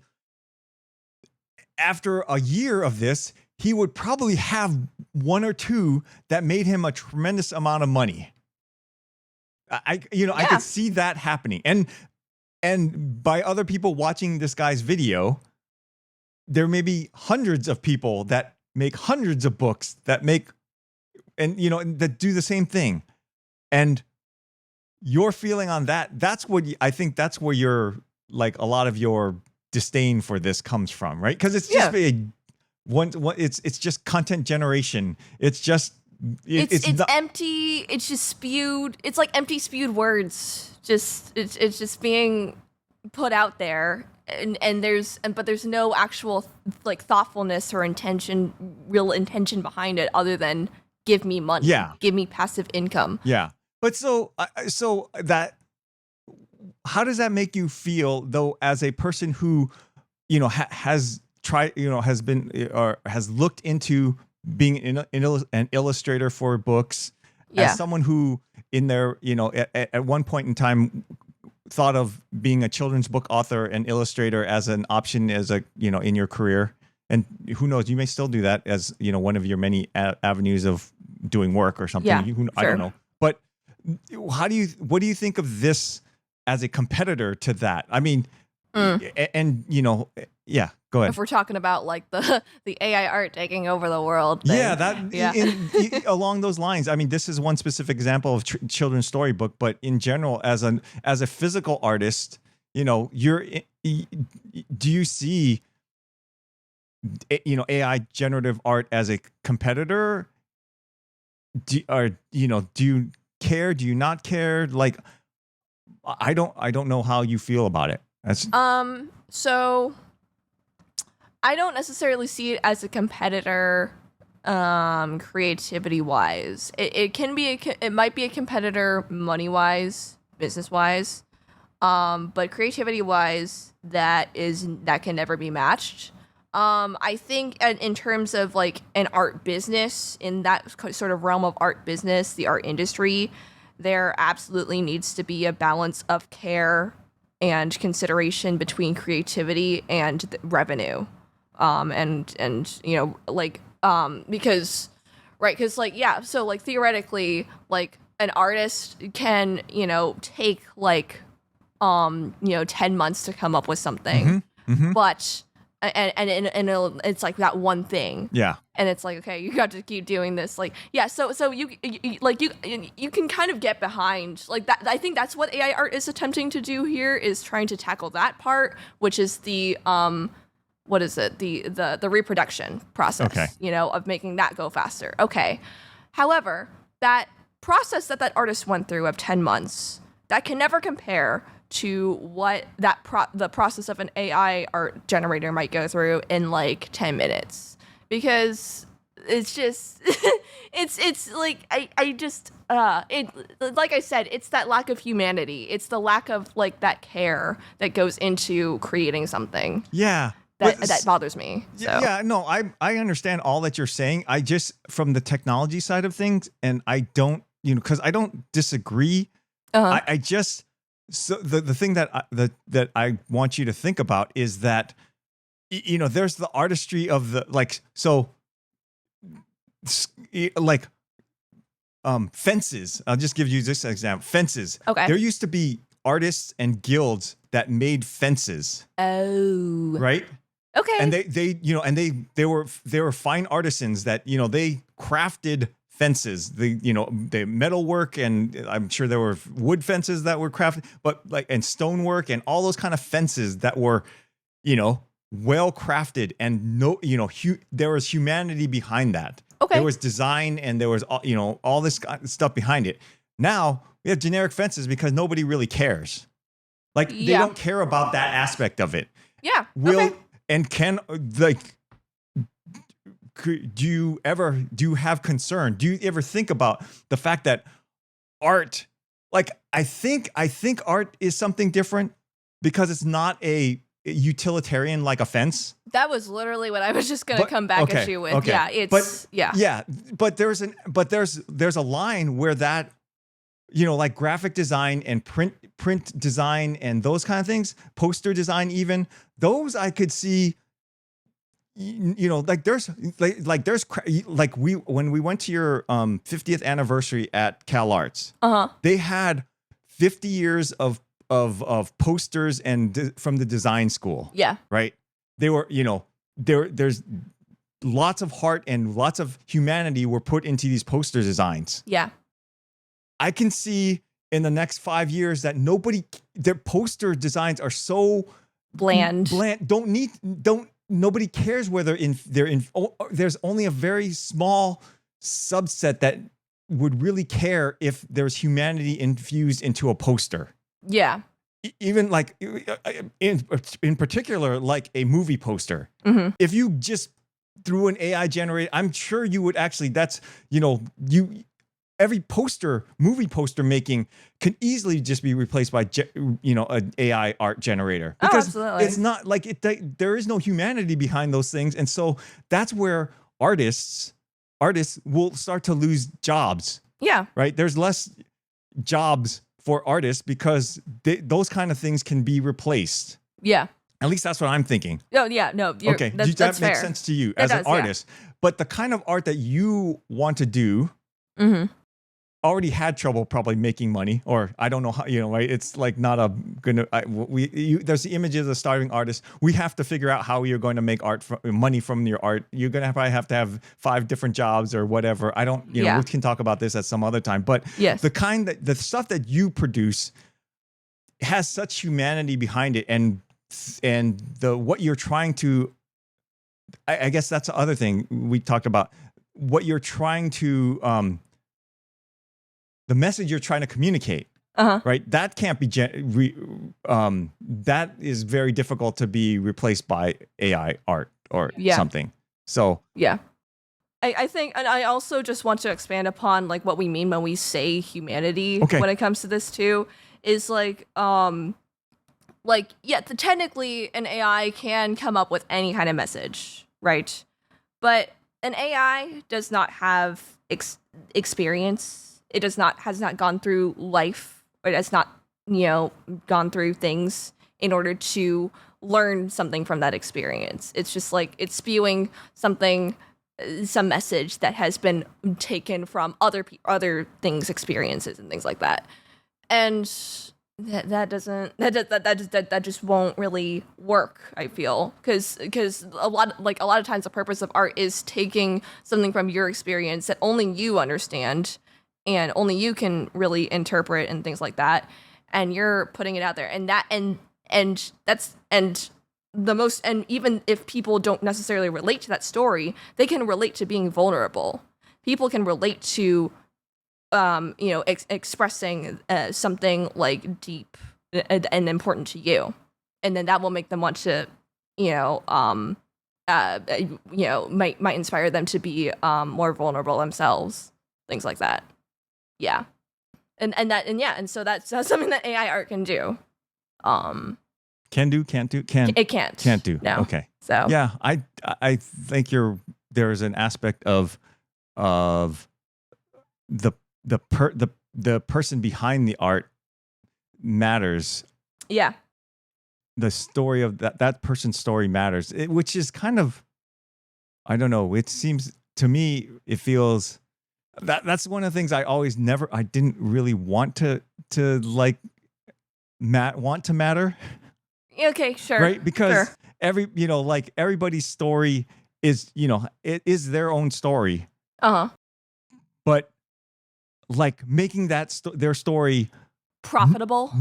after a year of this, he would probably have one or two that made him a tremendous amount of money. I could see that happening. And by other people watching this guy's video, there may be hundreds of people that make hundreds of books that do the same thing. And your feeling on that, I think that's where a lot of your disdain for this comes from, right? Because it's just it's just content generation. It's just it's empty. It's just spewed. It's like empty spewed words. It's just being put out there, but there's no actual like thoughtfulness or real intention behind it, other than give me money, give me passive income. Yeah, but so that, how does that make you feel though, as a person who has tried, has looked into being an illustrator for books, as someone who at one point in time thought of being a children's book author and illustrator as an option in your career, and who knows, you may still do that as one of your many avenues of doing work or something. I don't know, but what do you think of this as a competitor to that? I mean, and go ahead. If we're talking about like the AI art taking over the world, along those lines. I mean, this is one specific example of children's storybook, but in general, as a physical artist, do you see AI generative art as a competitor? Do you care? Do you not care? Like, I don't know how you feel about it. So I don't necessarily see it as a competitor, creativity wise. It might be a competitor money wise, business wise, but creativity wise, that can never be matched. I think in terms of like an art business, in that sort of realm of art business, the art industry, there absolutely needs to be a balance of care and consideration between creativity and revenue. Because so like theoretically, like an artist can, take like 10 months to come up with something, but and it's like that one thing. Yeah. And it's like, okay, you got to keep doing this. Like, yeah. So you can kind of get behind like that. I think that's what AI art is attempting to do here, is trying to tackle that part, which is the what is it? The reproduction process, okay. Of making that go faster. Okay. However, that process that artist went through of 10 months, that can never compare to what the process of an AI art generator might go through in like 10 minutes, because it's just it's like I just it, like I said, it's that lack of humanity, it's the lack of like that care that goes into creating something that bothers me. So No, I understand all that you're saying. I just, from the technology side of things, and I don't, because I don't disagree. I just, so the thing that that I want you to think about is that, there's the artistry of the, like, so like fences. I'll just give you this example. Fences. Okay. There used to be artists and guilds that made fences. Oh. Right? Okay. And they were fine artisans that, they crafted fences, the metalwork, and I'm sure there were wood fences that were crafted, but like, and stonework and all those kind of fences that were, well crafted, and there was humanity behind that. Okay. There was design, and there was, all this stuff behind it. Now we have generic fences because nobody really cares. Like, they don't care about that aspect of it. Yeah. And can, like, do you have concern? Do you ever think about the fact that art, like, I think art is something different because it's not a utilitarian like a fence. That was literally what I was just going to come back at you with. Okay. Yeah, but there's a line where that, like graphic design and print design and those kind of things, poster design, even those I could see, like there's when we went to your 50th anniversary at Cal Arts, they had 50 years of posters and from the design school. Yeah. Right. They were, there's lots of heart and lots of humanity were put into these poster designs. Yeah. I can see in the next 5 years that their poster designs are so bland. Nobody cares whether there's only a very small subset that would really care if there's humanity infused into a poster. Yeah. Even like in particular, like a movie poster. Mm-hmm. If you just threw an AI generator, I'm sure you would actually, every movie poster making can easily just be replaced by, an AI art generator. Because absolutely. It's not like there is no humanity behind those things. And so that's where artists will start to lose jobs. Yeah. Right? There's less jobs for artists because those kind of things can be replaced. Yeah. At least that's what I'm thinking. Oh, yeah. No. Okay. That makes sense to you as an artist. Yeah. But the kind of art that you want to do, already had trouble probably making money, or I don't know how, right? It's like not there's the images of starving artists. We have to figure out how you're going to make money from your art. You're going to probably have to have 5 different jobs or whatever. I don't, we can talk about this at some other time, but yes. the stuff that you produce has such humanity behind it, and what you're trying to, I guess that's the other thing we talked about, what you're trying to, the message you're trying to communicate, right? That can't be, that is very difficult to be replaced by AI art or something. So yeah, I think, and I also just want to expand upon like what we mean when we say humanity when it comes to this too, is technically an AI can come up with any kind of message, right? But an AI does not have experience. It has not gone through life, or it has not, gone through things in order to learn something from that experience. It's just like it's spewing some message that has been taken from other things, experiences, and things like that. And that just won't really work, I feel, because a lot of times the purpose of art is taking something from your experience that only you understand and only you can really interpret and things like that, and you're putting it out there, and even if people don't necessarily relate to that story, they can relate to being vulnerable. People can relate to expressing something like deep and important to you, and then that will make them want to, might inspire them to be more vulnerable themselves, things like that. Yeah, and so that's something that AI art can do. Can do, can't do, It can't do. No. Okay. So yeah, I think there's an aspect of the person behind the art matters. Yeah. The story of that person's story matters, which is kind of, I don't know. It seems to me, it feels that's one of the things I didn't really want to like want to matter. Okay, sure. Right? Because sure. everybody's story is, it is their own story. Uh-huh. But like making that their story profitable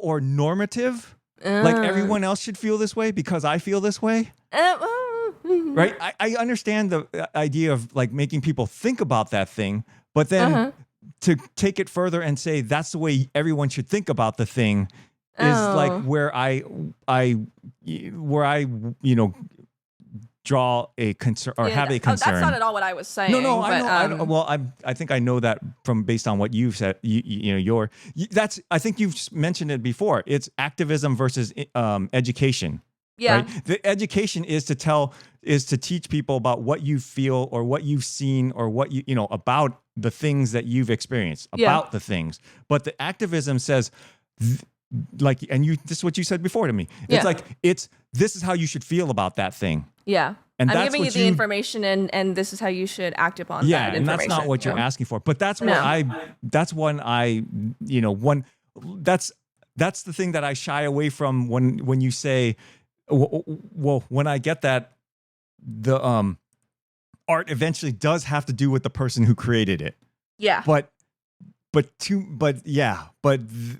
or normative, like everyone else should feel this way because I feel this way. Right? I understand the idea of like making people think about that thing, but then to take it further and say that's the way everyone should think about the thing is like where I draw a concern or have a concern. That's not at all what I was saying. No, but, I know. Well, I think I know that from based on what you've said. That's. I think you've mentioned it before. It's activism versus education. Yeah. Right? The education is to teach people about what you feel or what you've seen or what about the things that you've experienced about the things. But the activism says. This is what you said before to me. It's this is how you should feel about that thing. Yeah. And I'm giving you the information and this is how you should act upon that information. Yeah, and that's not what you're asking for. But that's that's the thing that I shy away from when you say, well, when I get that the art eventually does have to do with the person who created it. Yeah. But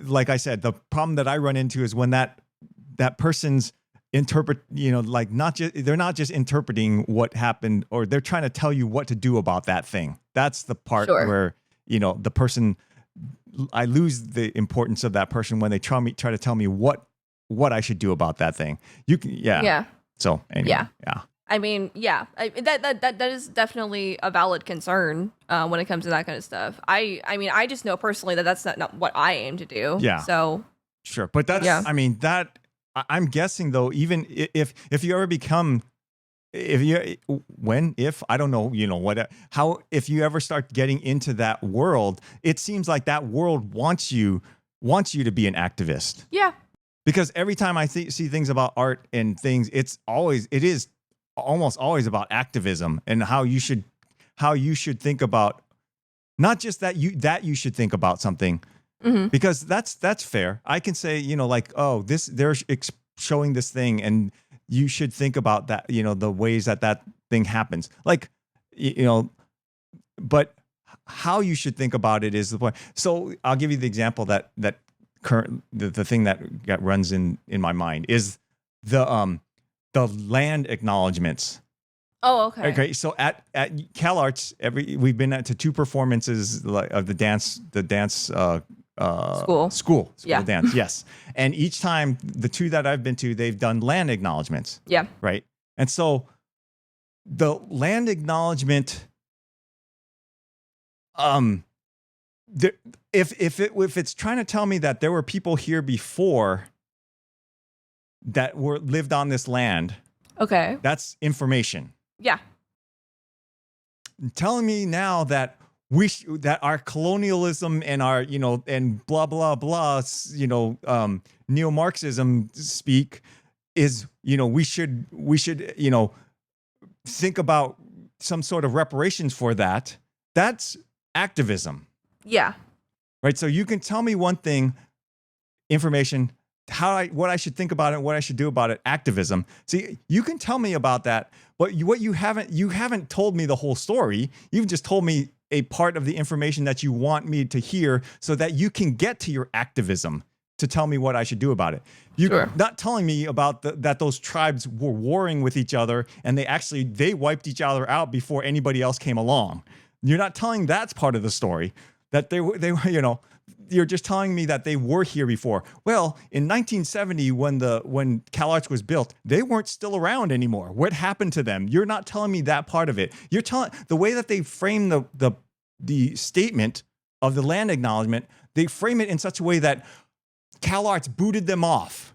like I said, the problem that I run into is when that person's they're not just interpreting what happened, or they're trying to tell you what to do about that thing. That's the part where the person, I lose the importance of that person when they try to tell me what I should do about that thing. So anyway, yeah. I mean, that is definitely a valid concern when it comes to that kind of stuff. I mean, I just know personally that that's not what I aim to do. Yeah. So sure, but that's. I mean, that I'm guessing though. Even if you ever become, if I don't know, if you ever start getting into that world, it seems like that world wants you to be an activist. Yeah. Because every time I see things about art and things, it is almost always about activism and how you should think about, not just that you should think about something, because that's fair. I can say, they're showing this thing and you should think about that, the ways that thing happens. Like, but how you should think about it is the point. So I'll give you the example that the thing that runs in my mind is the land acknowledgements. Oh, okay. Okay, so at CalArts, we've been to 2 performances of the dance school dance. Yes, and each time the 2 that I've been to, they've done land acknowledgements. Yeah. Right, and so the land acknowledgement, if it's trying to tell me that there were people here before that lived on this land, okay, that's information. Yeah. Telling me now that that our colonialism and our and blah blah blah neo-Marxism speak is we should think about some sort of reparations for that. That's activism. Yeah. Right. So you can tell me one thing, information, what I should think about it, what I should do about it, activism. See, you can tell me about that, but you haven't told me the whole story. You've just told me a part of the information that you want me to hear so that you can get to your activism to tell me what I should do about it. You're not telling me about that those tribes were warring with each other and they wiped each other out before anybody else came along. You're not telling that's part of the story, that they were, you're just telling me that they were here before. Well, in 1970, when CalArts was built, they weren't still around anymore. What happened to them? You're not telling me that part of it. You're telling the way that they frame the statement of the land acknowledgement, they frame it in such a way that CalArts booted them off.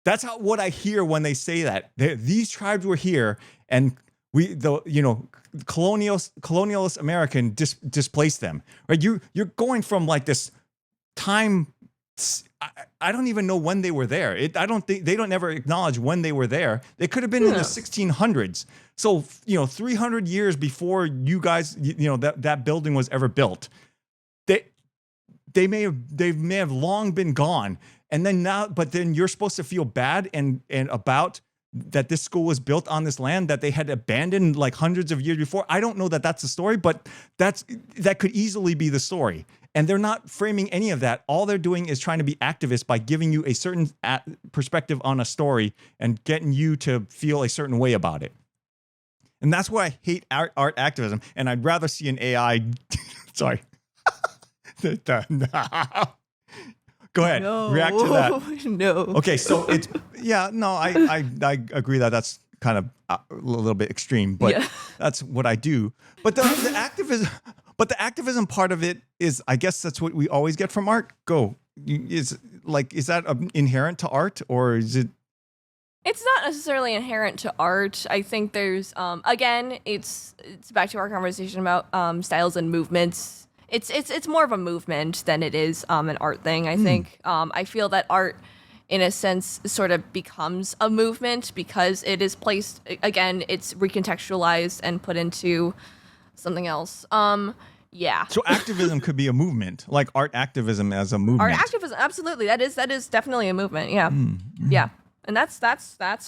That's what I hear when they say that. These tribes were here, and colonialist American displaced them. Right? You're going from like this time. I don't even know when they were there. I don't think they don't ever acknowledge when they were there. They could have been in the 1600s. So 300 years before you guys, that building was ever built. They may have long been gone. And then but then you're supposed to feel bad and about that this school was built on this land that they had abandoned like hundreds of years before. I don't know that that's the story, but that could easily be the story. And they're not framing any of that. All they're doing is trying to be activists by giving you a certain perspective on a story and getting you to feel a certain way about it. And that's why I hate art activism. And I'd rather see an AI. Sorry. Go ahead. No. React to that. No. Okay, so I agree that that's kind of a little bit extreme, but that's what I do. But the activism part of it is, I guess that's what we always get from art. Is that inherent to art, or is it? It's not necessarily inherent to art. I think there's again, it's back to our conversation about styles and movements. It's more of a movement than it is an art thing, I think. I feel that art, in a sense, sort of becomes a movement because it is placed, again, it's recontextualized and put into something else. Yeah. So activism could be a movement, like art activism as a movement. Art activism, absolutely. That is definitely a movement, yeah. Yeah. And that's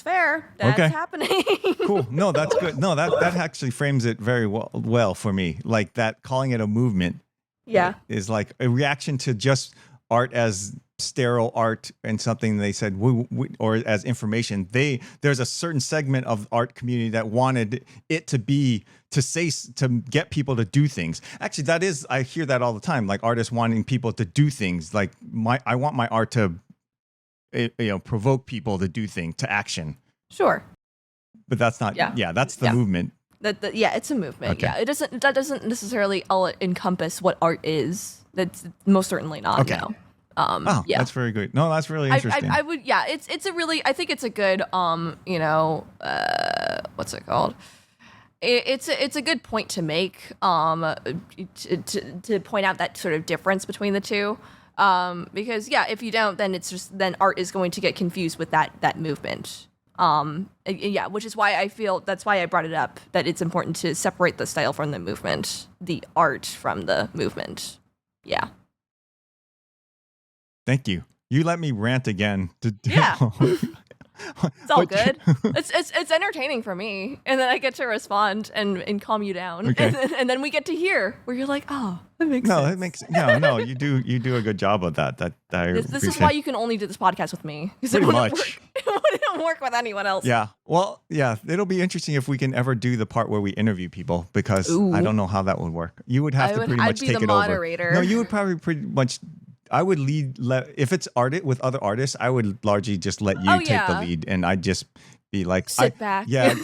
fair. That's happening. Cool. No, that's good. No, that actually frames it very well for me. Like that, calling it a movement. Yeah. Is like a reaction to just art as sterile art and something they said, or as information. There's a certain segment of art community that wanted it to get people to do things. Actually, I hear that all the time. Like artists wanting people to do things. Like I want my art to, provoke people to do things, to action. Sure. But that's not. Yeah, that's the movement. It's a movement. Okay. Yeah, that doesn't necessarily all encompass what art is. That's most certainly not. Okay. No. That's very good. No, that's really interesting. I would. Yeah, it's a really. I think it's a good. What's it called? It's a good point to make. To point out that sort of difference between the two. Because if you don't, then then art is going to get confused with that movement. Which is why I feel that's why I brought it up, that it's important to separate the style from the movement, the art from the movement. Yeah. Thank you. You let me rant again. It's all good. It's entertaining for me, and then I get to respond and calm you down, okay. and then we get to hear where you're like, oh, that makes sense. No, you do a good job of that. This is why you can only do this podcast with me, because pretty much. It wouldn't work with anyone else. Yeah. Well, yeah, it'll be interesting if we can ever do the part where we interview people, because I don't know how that would work. You would have to pretty much take it over. I'd be the moderator. No, you would probably pretty much. I would if it's with other artists, I would largely just let you take the lead, and I'd just be like, sit back. Yeah,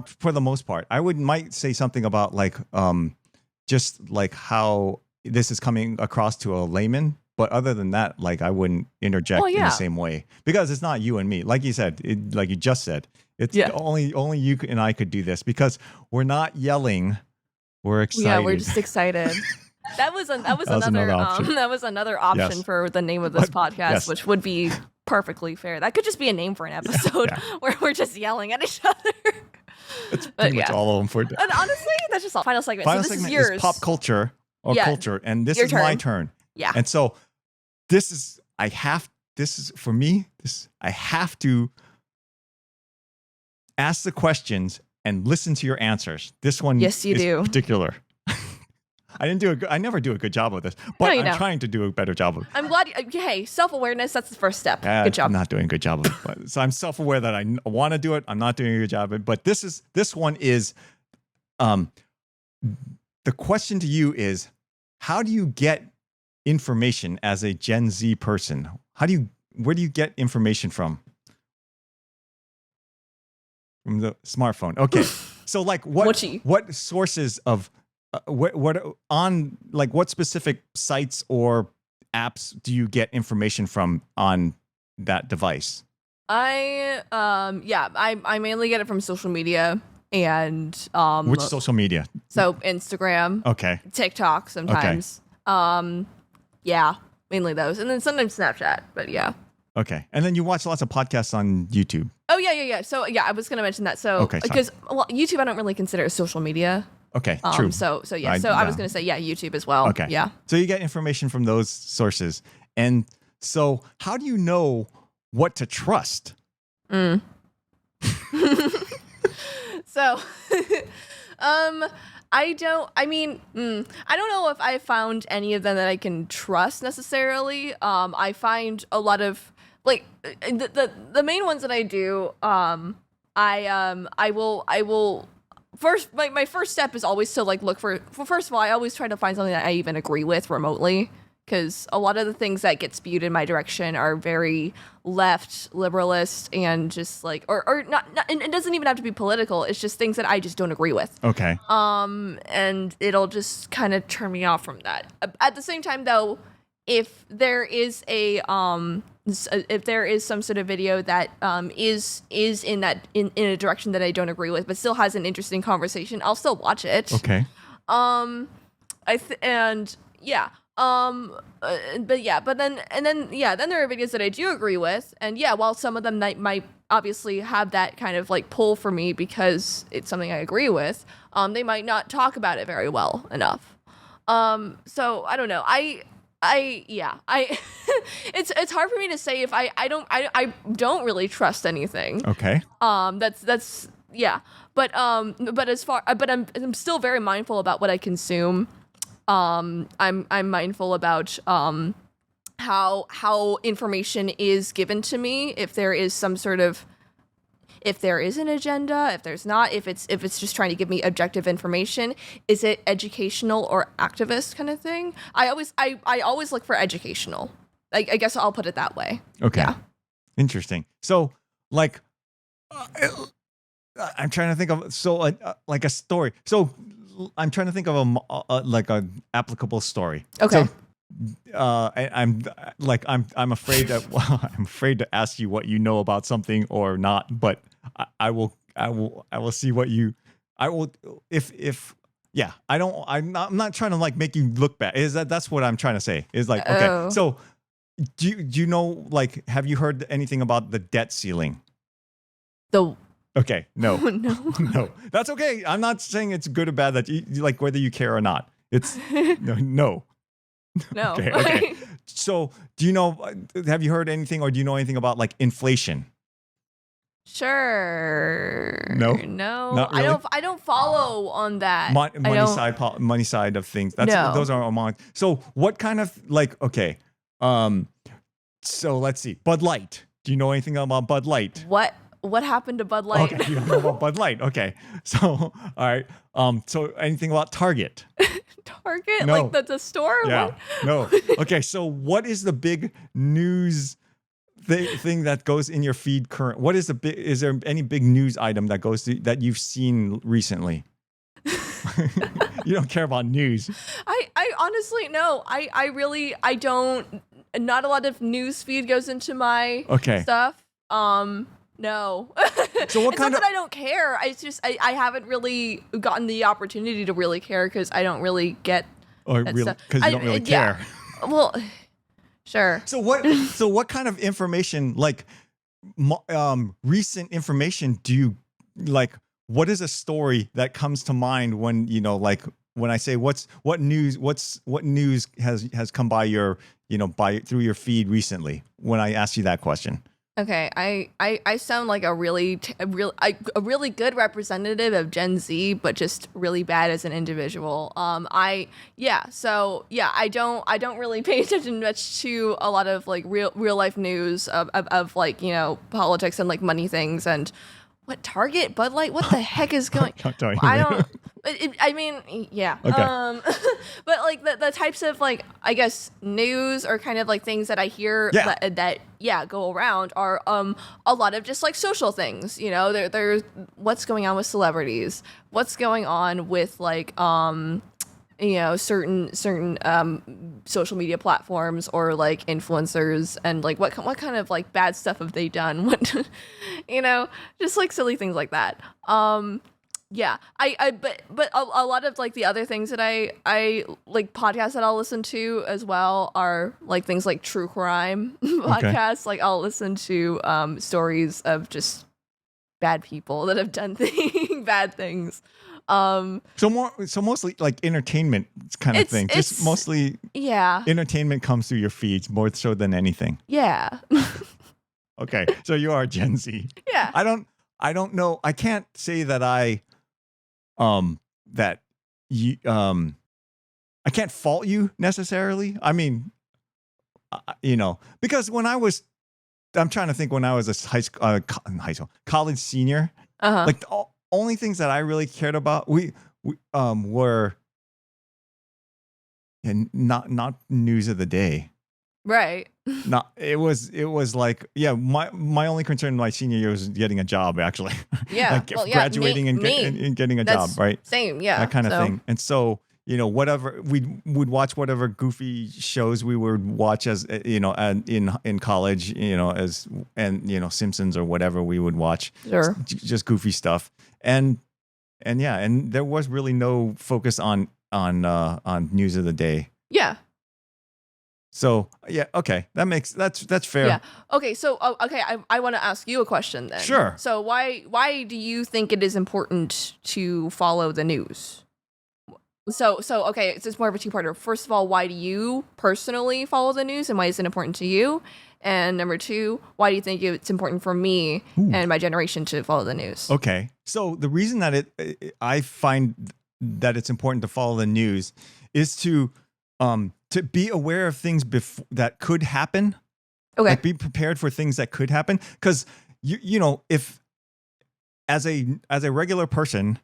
for the most part, I might say something about just like how this is coming across to a layman, but other than that, like I wouldn't interject in the same way, because it's not you and me. Like you said, like you just said, it's only you and I could do this, because we're not yelling, we're excited. Yeah, we're just excited. That was another option for the name of this podcast, which would be perfectly fair. That could just be a name for an episode where we're just yelling at each other. That's pretty much all of them for. And honestly, that's just all. Final segment. Final so this segment is yours. is pop culture or culture, and this is my turn. Yeah. And so I have to ask the questions and listen to your answers. This one yes, you do. Particular. I never do a good job of this, but I'm trying to do a better job of it. I'm glad. Hey, self-awareness, that's the first step. Good job. I'm not doing a good job of it. So I'm self-aware that I want to do it. I'm not doing a good job of it. But this one is the question to you is, how do you get information as a Gen Z person? Where do you get information from? From the smartphone. Okay. So like what sources of what specific sites or apps do you get information from on that device? I mainly get it from social media and Which social media? So Instagram, Okay. TikTok sometimes. Yeah, mainly those. And then sometimes Snapchat, but yeah. Okay. And then you watch lots of podcasts on YouTube. Oh yeah. So yeah, I was gonna mention that. So because YouTube I don't really consider social media. Okay, true. So yeah. I was gonna say YouTube as well. Okay. Yeah. So you get information from those sources. And so how do you know what to trust? So I don't know if I found any of them that I can trust necessarily. I find a lot of like the main ones that I do, I will first, my first step is always to like look for first of all, I always try to find something that I even agree with remotely, because a lot of the things that get spewed in my direction are very left, liberalist, and just like or not and it doesn't even have to be political. It's just things that I just don't agree with. Okay. And it'll just kind of turn me off from that. At the same time, though, if there is some sort of video that is in a direction that I don't agree with, but still has an interesting conversation, I'll still watch it. Okay. But then there are videos that I do agree with, and yeah, while some of them might obviously have that kind of like pull for me because it's something I agree with, they might not talk about it very well enough. So I don't know. It's hard for me to say if I don't really trust anything. Okay. That's yeah. But I'm still very mindful about what I consume. I'm mindful about how information is given to me, if there is an agenda, if there's not, if it's just trying to give me objective information, is it educational or activist kind of thing? I always look for educational. I guess I'll put it that way. Okay. Yeah. Interesting. So like I'm trying to think of like a story. So I'm trying to think of a applicable story. Okay. So, I'm afraid that I'm afraid to ask you what you know about something or not, but I will see what you I'm not trying to like make you look bad. That's what I'm trying to say. Is like, okay. Oh. So do you know, like, have you heard anything about the debt ceiling? Okay, no. No. That's okay. I'm not saying it's good or bad, that you like whether you care or not. It's no. No. Okay. So, have you heard anything or do you know anything about like inflation? Sure. No. Not really? I don't follow on that. Money side of things. Those are among. So, what kind of like, okay. So let's see. Bud Light. Do you know anything about Bud Light? What happened to Bud Light? Okay, you don't know about Bud Light. Okay. So, all right. So anything about Target? Target? No. Like the store? Yeah. What? No. Okay, so what is the big news thing that goes in your feed current? Is there any big news item that that you've seen recently? You don't care about news. I honestly no. I don't. Not a lot of news feed goes into my stuff. No. So what kind not that I don't care. It's just I haven't really gotten the opportunity to really care because I don't really get because you don't really care. Well, sure. So what kind of information, like recent information, do you like? What is a story that comes to mind when like when I say what news has come by your through your feed recently when I ask you that question? Okay, I sound like a really good representative of Gen Z, but just really bad as an individual. I don't really pay attention much to a lot of like real life news of like politics and like money things and what, Target, Bud Light, what the heck is going? I don't. I mean, yeah. Okay. But like the types of like, I guess, news or kind of like things that I hear that go around are a lot of just like social things. You know, there's what's going on with celebrities, what's going on with like you know, certain social media platforms or like influencers, and like what kind of like bad stuff have they done? What, you know, just like silly things like that. Yeah, but a lot of like the other things that I like podcasts that I'll listen to as well are like things like true crime podcasts. Like I'll listen to stories of just bad people that have done bad things. So mostly like entertainment kind of thing. Just mostly entertainment comes through your feeds more so than anything. Yeah. Okay, so you are Gen Z. Yeah. I don't know. I can't say that I I can't fault you necessarily. I mean, you know, because I'm trying to think when I was a college senior, like the only things that I really cared about, we were not news of the day. Right. It was like, yeah, my only concern my senior year was getting a job, actually. Yeah. Like graduating and getting a job, right? Same, yeah. That kind of thing. And so, you know, whatever we would watch, whatever goofy shows we would watch as, you know, in college, you know, you know, Simpsons or whatever we would watch. Sure. Just goofy stuff. And yeah, and there was really no focus on news of the day. Yeah. So yeah, okay, that's fair. Yeah. Okay. So I want to ask you a question then. Sure. So why do you think it is important to follow the news? So okay, it's more of a two-parter. First of all, why do you personally follow the news, and why is it important to you? And number two, why do you think it's important for me and my generation to follow the news? Okay. So the reason that I find that it's important to follow the news is to be aware of things that could happen. Okay. Like be prepared for things that could happen. Because you know, if as a regular person,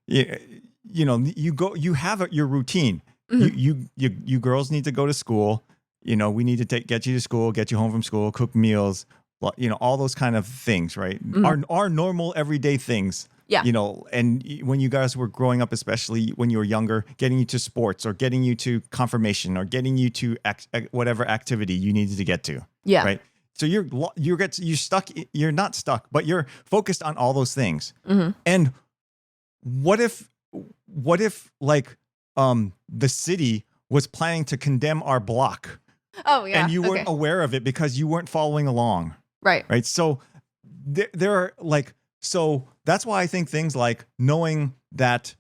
you know, you have your routine. Mm-hmm. You girls need to go to school. You know, we need to get you to school, get you home from school, cook meals, you know, all those kind of things, right? Mm-hmm. Our normal everyday things. Yeah. You know, and when you guys were growing up, especially when you were younger, getting you to sports or getting you to confirmation or getting you to whatever activity you needed to get to. Yeah. Right. So you're stuck. You're not stuck, but you're focused on all those things. Mm-hmm. And what if like the city was planning to condemn our block? Oh yeah. And you weren't aware of it because you weren't following along. Right. Right. So there are like, so that's why I think things like knowing that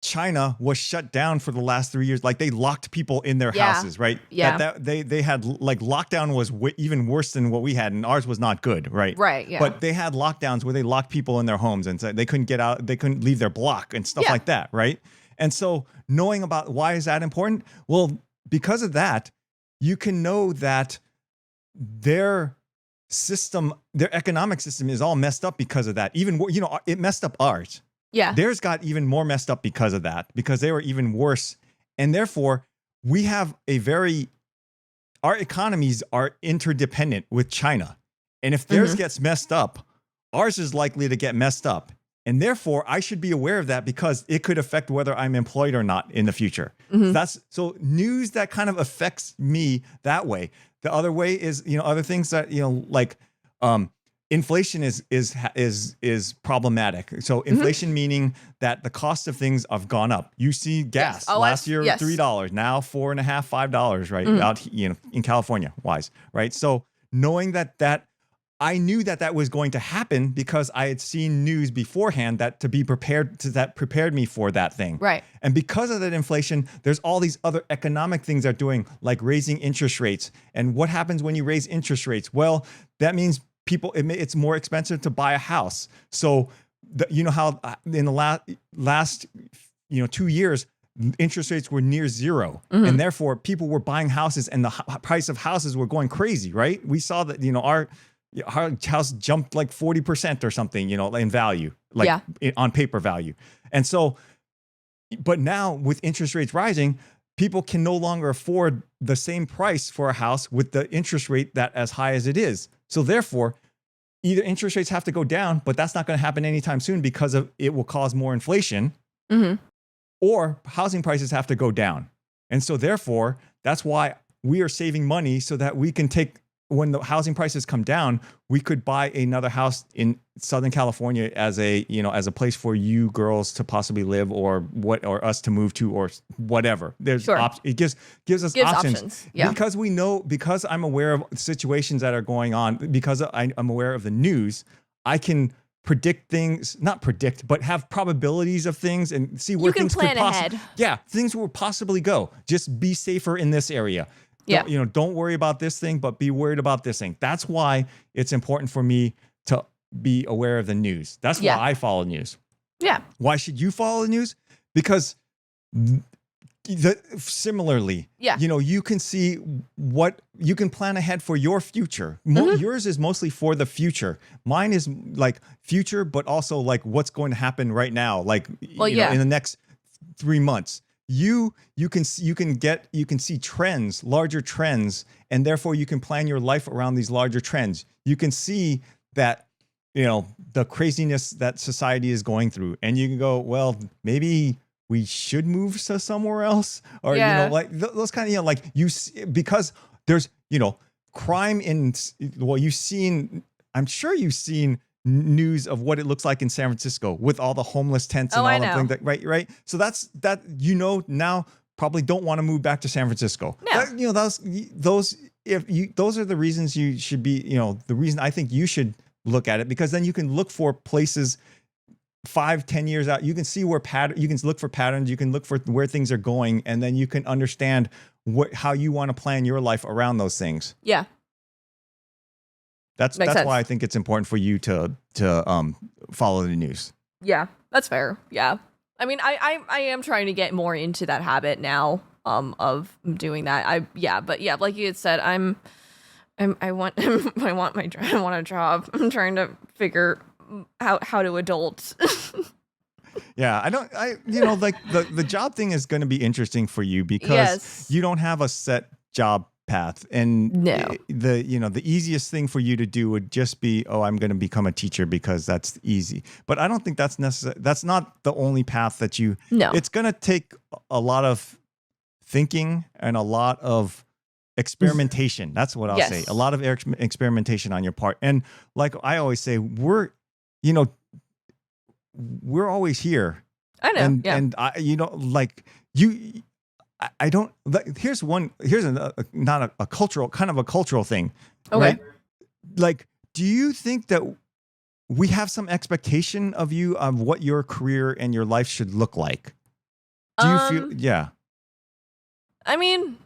China was shut down for the last 3 years, like they locked people in their houses, right? Yeah. That they had like lockdown was even worse than what we had, and ours was not good, right? Right. Yeah. But they had lockdowns where they locked people in their homes and said they couldn't get out, they couldn't leave their block and stuff like that, right? And so knowing about why is that important? Well, because of that, you can know that their economic system is all messed up because of that. Even, you know, it messed up ours. Yeah. Theirs got even more messed up because of that, because they were even worse. And therefore, we have our economies are interdependent with China. And if theirs gets messed up, ours is likely to get messed up. And therefore, I should be aware of that because it could affect whether I'm employed or not in the future. Mm-hmm. So news that kind of affects me that way. The other way is, you know, other things that, you know, like inflation is problematic. So inflation meaning that the cost of things have gone up. You see gas last year $3, now $4.50, $5, right? Out, you know, in California wise, right? So knowing that I knew that was going to happen because I had seen news beforehand that prepared me for that thing. Right. And because of that inflation, there's all these other economic things they're doing, like raising interest rates. And what happens when you raise interest rates? Well, that means it's more expensive to buy a house. So you know how in the last 2 years, interest rates were near zero. Mm-hmm. And therefore people were buying houses and the price of houses were going crazy, right? We saw that, you know, Our house jumped like 40% or something, in value, like on paper value. And so, but now with interest rates rising, people can no longer afford the same price for a house with the interest rate that as high as it is. So therefore, either interest rates have to go down, but that's not going to happen anytime soon because it will cause more inflation, or housing prices have to go down. And so therefore, that's why we are saving money so that we can when the housing prices come down, we could buy another house in Southern California as a place for you girls to possibly live, or us to move to, or whatever. There's it gives us options. Yeah. Because I'm aware of situations that are going on, because I'm aware of the news, I can predict things, not predict, but have probabilities of things and see where things plan could possibly, ahead. things will possibly go. Just be safer in this area. Yeah. Don't worry about this thing, but be worried about this thing. That's why it's important for me to be aware of the news. That's why I follow news. Yeah. Why should you follow the news? Because similarly, you can see you can plan ahead for your future. Yours is mostly for the future. Mine is like future, but also like what's going to happen right now, like in the next 3 months. You can see trends, larger trends, and therefore you can plan your life around these larger trends. You can see that the craziness that society is going through, and you can go, well, maybe we should move to somewhere else, or like those kind of like because there's crime in I'm sure you've seen news of what it looks like in San Francisco with all the homeless tents and all the things that, right. So that's now probably don't want to move back to San Francisco. No. Those are the reasons you should be, the reason I think you should look at it, because then you can look for places 5-10 years out. You can see you can look for patterns, you can look for where things are going, and then you can understand how you want to plan your life around those things. Yeah. That's why I think it's important for you to follow the news. Yeah, that's fair. Yeah. I mean, I am trying to get more into that habit now, of doing that. But like you had said, I want a job. I'm trying to figure out how to adult. Yeah, like the job thing is going to be interesting for you because you don't have a set job path, and the easiest thing for you to do would just be, I'm going to become a teacher because that's easy. But I don't think that's necessary. That's not the only path that it's going to take a lot of thinking and a lot of experimentation. That's what I'll say. A lot of experimentation on your part. And like I always say, we're always here. I know. And I don't. Here's not a cultural, kind of a cultural thing, right? Like, do you think that we have some expectation of you of what your career and your life should look like? Do you feel? Yeah. I mean,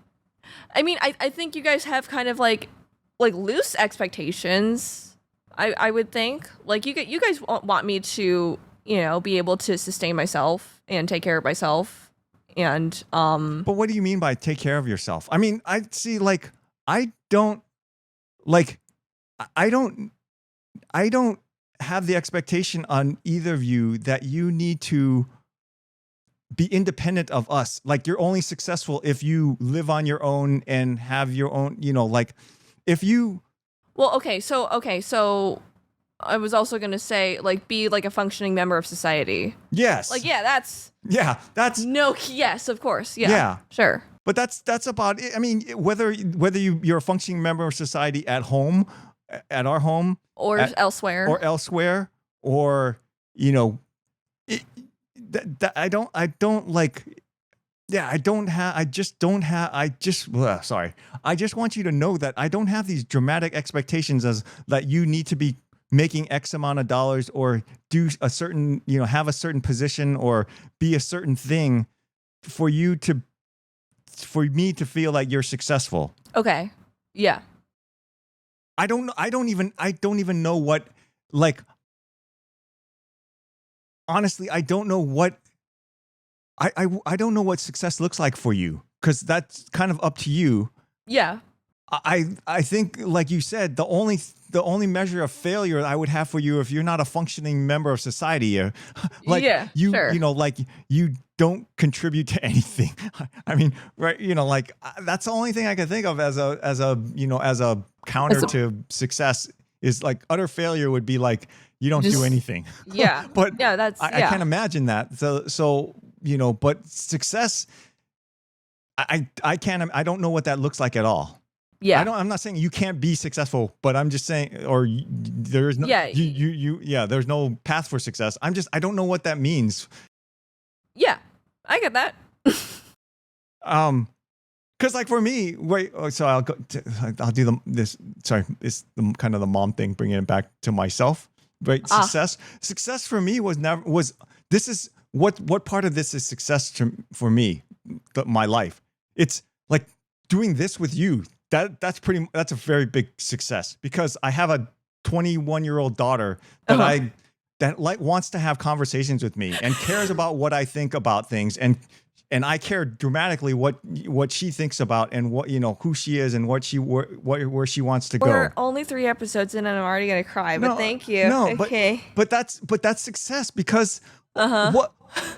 I think you guys have kind of like loose expectations. I would think like you guys want me to be able to sustain myself and take care of myself. And but what do you mean by take care of yourself? I mean, I see, like, I don't have the expectation on either of you that you need to be independent of us. Like, you're only successful if you live on your own and have your own, like, if you. Well, okay, so I was also going to say, like, be like a functioning member of society. Yes. Like, that's no. Yes, of course. Yeah. Sure. But that's about it. I mean, whether you're a functioning member of society at home, at our home, or elsewhere, or I just want you to know that I don't have these dramatic expectations as that you need to be making X amount of dollars or do a certain, have a certain position or be a certain thing for me to feel like you're successful. Okay. Yeah. I don't even know what, like, honestly, I don't know what I don't know what success looks like for you, because that's kind of up to you. Yeah. I think, like you said, the only measure of failure I would have for you if you're not a functioning member of society, like Yeah, sure. like you don't contribute to anything. I mean, right? Like that's the only thing I can think of as a counter to success is like utter failure would be like you don't do anything. Yeah, But yeah, that's I can't imagine that. So but success. I can't. I don't know what that looks like at all. Yeah. I'm not saying you can't be successful, but I'm just saying, there is no. Yeah. There's no path for success. I don't know what that means. Yeah, I get that. Because like for me, so I'll do this. Sorry, it's the kind of the mom thing, bringing it back to myself. Right, success for me this is what part of this is success for me, my life. It's like doing this with you. That's a very big success because I have a 21-year-old daughter that wants to have conversations with me and cares about what I think about things, and I care dramatically what she thinks about and what who she is and where she wants to go. We're only 3 episodes in and I'm already gonna cry, but thank you. No, okay. but that's success because what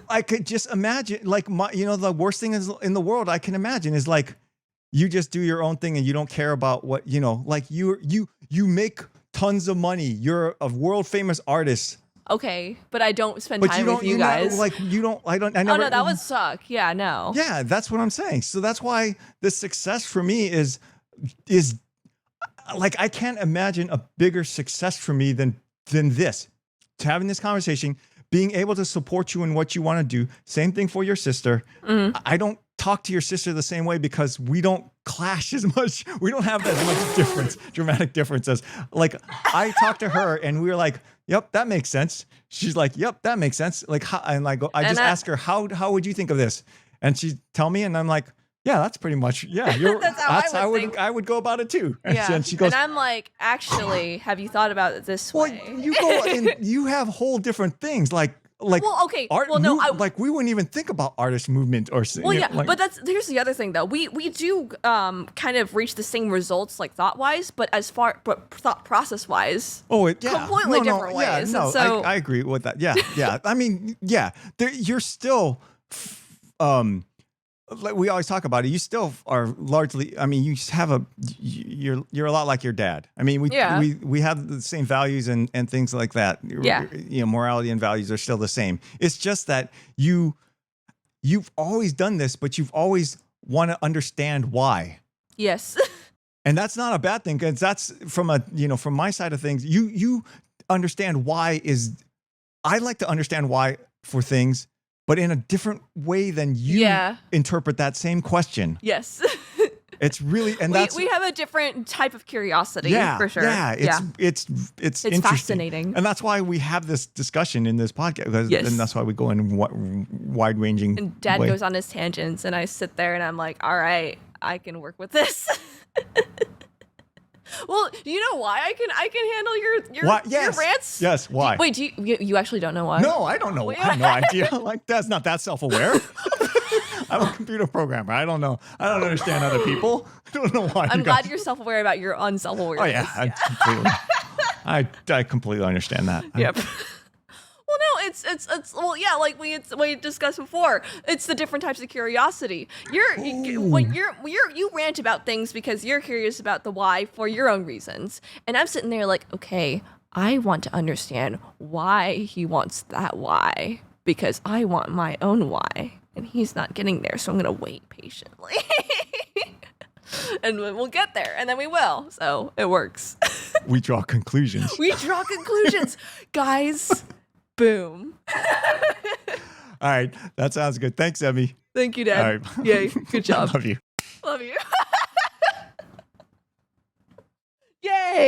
I could just imagine, like the worst thing in the world I can imagine is like you just do your own thing and you don't care about what like you make tons of money. You're a world famous artist. Okay, but I don't spend time with you guys. I never. Oh no, that would suck. Yeah, no. Yeah, that's what I'm saying. So that's why the success for me is like I can't imagine a bigger success for me than this. To having this conversation, being able to support you in what you want to do. Same thing for your sister. Mm-hmm. I don't talk to your sister the same way because we don't clash as much. We don't have as much dramatic differences. Like I talk to her and we're like, yep, that makes sense. She's like, yep, that makes sense. Like, I just ask her, how would you think of this? And she tell me, and I'm like, yeah, that's pretty much, yeah. That's how I would go about it too. Yeah. And she goes, and I'm like, actually, have you thought about it this way? Well, you go and you have whole different things like well, okay. art well, no, like we wouldn't even think about artist movement or well, yeah, but here's the other thing though. We do kind of reach the same results like thought wise, but thought process wise, completely different ways. Yeah, no, so, I agree with that. Yeah. I mean, yeah, you're still like we always talk about it. You still are largely. I mean, you're a lot like your dad. I mean, we have the same values and things like that. Yeah. Morality and values are still the same. It's just that you've always done this, but you've always want to understand why. Yes. And that's not a bad thing because that's from my side of things. You understand why I like to understand why for things, but in a different way than you interpret that same question. Yes. It's really, and we have a different type of curiosity for sure. Yeah, it's interesting. Fascinating. And that's why we have this discussion in this podcast. And that's why we go in wide ranging. And Dad goes on his tangents and I sit there and I'm like, all right, I can work with this. Well, do you know why I can handle your rants? Yes, why? Wait, do you actually don't know why? No, I don't know. Wait, I have no idea. Like that's not that self-aware. I'm a computer programmer. I don't know. I don't understand other people. I don't know why. I'm glad you're self-aware about your unself-awareness. Oh yeah, I completely understand that. Yep. Well, no, it's well, yeah, like we discussed before. It's the different types of curiosity. You rant about things because you're curious about the why for your own reasons, and I'm sitting there like, okay, I want to understand why he wants that why because I want my own why, and he's not getting there, so I'm gonna wait patiently. And we'll get there, and then we will. So it works. We draw conclusions. Guys. Boom. All right. That sounds good. Thanks, Emmy. Thank you, Dad. All right. Yay. Good job. Love you. Love you. Yay.